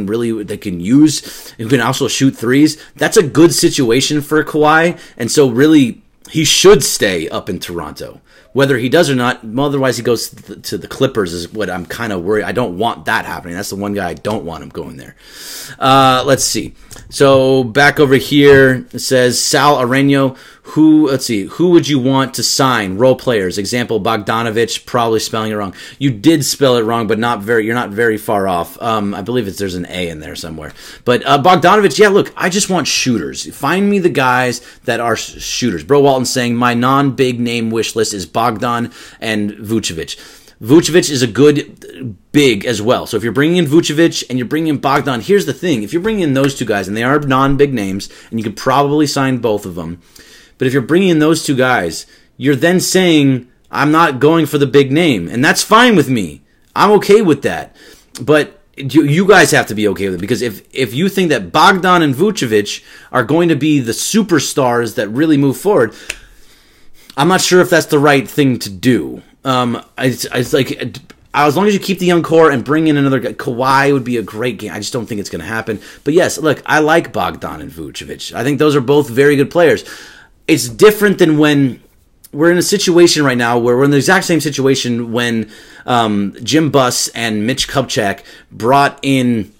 can use, who can also shoot threes. That's a good situation for Kawhi, and so really he should stay up in Toronto. Whether he does or not, otherwise he goes to the Clippers is what I'm kind of worried. I don't want that happening. That's the one guy I don't want him going there. Let's see. So back over here, it says Sal Areno. Who would you want to sign? Role players. Example, Bogdanovich, probably spelling it wrong. You did spell it wrong, but you're not very far off. I believe there's an A in there somewhere. But Bogdanovich, yeah, look, I just want shooters. Find me the guys that are shooters. Bro Walton's saying my non-big name wish list is Bogdan and Vucevic. Vucevic is a good big as well. So if you're bringing in Vucevic and you're bringing in Bogdan, here's the thing. If you're bringing in those two guys, and they are non-big names, and you could probably sign both of them, but if you're bringing in those two guys, you're then saying, I'm not going for the big name. And that's fine with me. I'm okay with that. But you guys have to be okay with it. Because if you think that Bogdan and Vucevic are going to be the superstars that really move forward, I'm not sure if that's the right thing to do. It's like, as long as you keep the young core and bring in another guy, Kawhi would be a great game. I just don't think it's going to happen. But yes, look, I like Bogdan and Vucevic. I think those are both very good players. It's different than when we're in a situation right now where we're in the exact same situation when Jim Buss and Mitch Kupchak brought in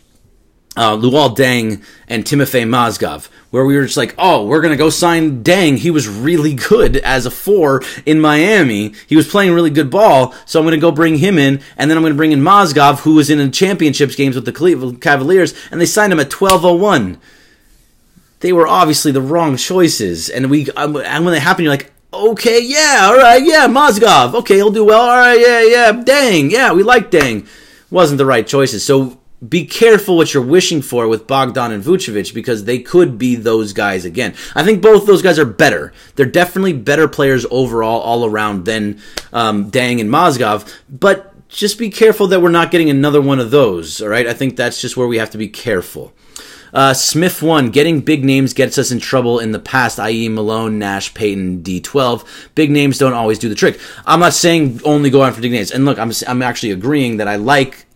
Luol Deng and Timofey Mozgov, where we were just like, oh, we're going to go sign Deng. He was really good as a 4 in Miami. He was playing really good ball, so I'm going to go bring him in, and then I'm going to bring in Mozgov, who was in the championships games with the Cleveland Cavaliers, and they signed him at 12-01. They were obviously the wrong choices, and when they happen, you're like, okay, yeah, all right, yeah, Mozgov, okay, he'll do well, all right, yeah, Deng, yeah, we like Deng. Wasn't the right choices, so be careful what you're wishing for with Bogdan and Vucevic, because they could be those guys again. I think both those guys are better. They're definitely better players overall, all around, than Deng and Mozgov, but just be careful that we're not getting another one of those, all right? I think that's just where we have to be careful. Smith 1, getting big names gets us in trouble in the past, i.e. Malone, Nash, Payton, D12. Big names don't always do the trick. I'm not saying only go after big names. And look, I'm actually agreeing that I like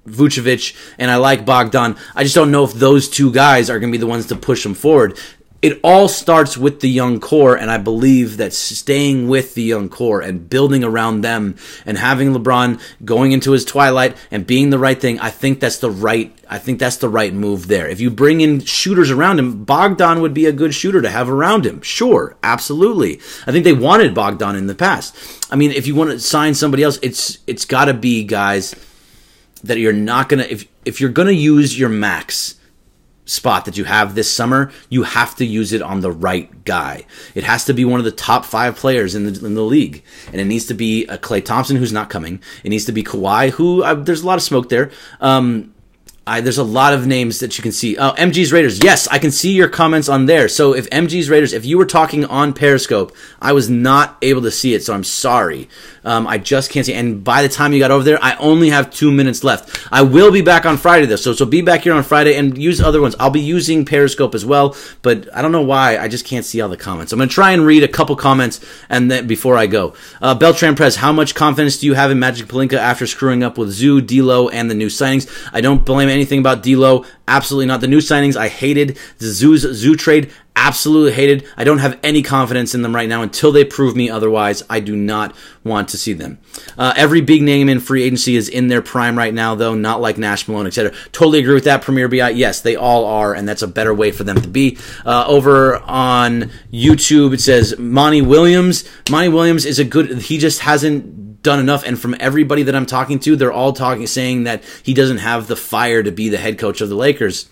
Vucevic and I like Bogdan. I just don't know if those two guys are going to be the ones to push them forward. It all starts with the young core, and I believe that staying with the young core and building around them and having LeBron going into his twilight and being the right thing, I think that's the right move there. If you bring in shooters around him, Bogdan would be a good shooter to have around him. Sure, absolutely. I think they wanted Bogdan in the past. I mean, if you want to sign somebody else, it's got to be guys that you're not going to, if you're going to use your max spot that you have this summer, you have to use it on the right guy. It has to be one of the top 5 players in the league, and it needs to be a Klay Thompson, who's not coming. It needs to be Kawhi, who there's a lot of smoke there. There's a lot of names that you can see. Oh, MG's Raiders. Yes, I can see your comments on there. So if MG's Raiders, if you were talking on Periscope, I was not able to see it, so I'm sorry. I just can't see. And by the time you got over there, I only have 2 minutes left. I will be back on Friday, though. So be back here on Friday and use other ones. I'll be using Periscope as well, but I don't know why. I just can't see all the comments. I'm going to try and read a couple comments and then before I go. Beltran Prez, how much confidence do you have in Magic Pelinka after screwing up with Zoo, D'Lo, and the new signings? I don't blame me anything about D'Lo. Absolutely not. The new signings I hated. The Zoo trade, absolutely hated. I don't have any confidence in them right now until they prove me otherwise. I do not want to see them. Every big name in free agency is in their prime right now, though, not like Nash, Malone, etc. Totally agree with that, Premier BI. Yes, they all are, and that's a better way for them to be. Over on YouTube, it says Monty Williams. Monty Williams is a good... He just hasn't done enough, and from everybody that I'm talking to, they're all saying that he doesn't have the fire to be the head coach of the Lakers.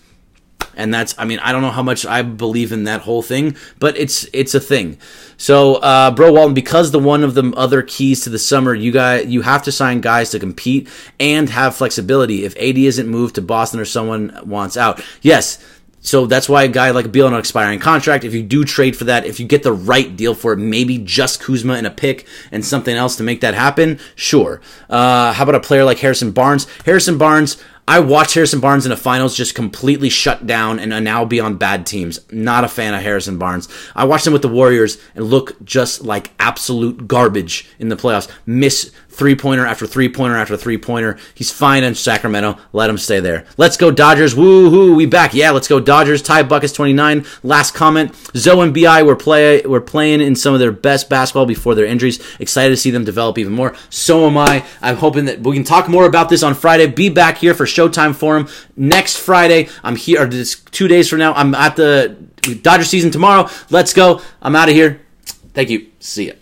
And that's, I mean, I don't know how much I believe in that whole thing, but it's a thing. So, Bro Walton, because the one of the other keys to the summer, you have to sign guys to compete and have flexibility. If AD isn't moved to Boston or someone wants out, yes. So that's why a guy like Beal on an expiring contract, if you do trade for that, if you get the right deal for it, maybe just Kuzma and a pick and something else to make that happen, sure. How about a player like Harrison Barnes? Harrison Barnes, I watched Harrison Barnes in the finals just completely shut down and now be on bad teams. Not a fan of Harrison Barnes. I watched him with the Warriors and look just like absolute garbage in the playoffs. Miss three-pointer after three-pointer after three-pointer. He's fine in Sacramento. Let him stay there. Let's go Dodgers. Woo-hoo, we back. Yeah, let's go Dodgers. Ty Buckets 29. Last comment. Zoe and BI were playing in some of their best basketball before their injuries. Excited to see them develop even more. So am I. I'm hoping that we can talk more about this on Friday. Be back here for Showtime Forum next Friday. I'm here, or this 2 days from now. I'm at the Dodger season tomorrow. Let's go. I'm out of here. Thank you. See ya.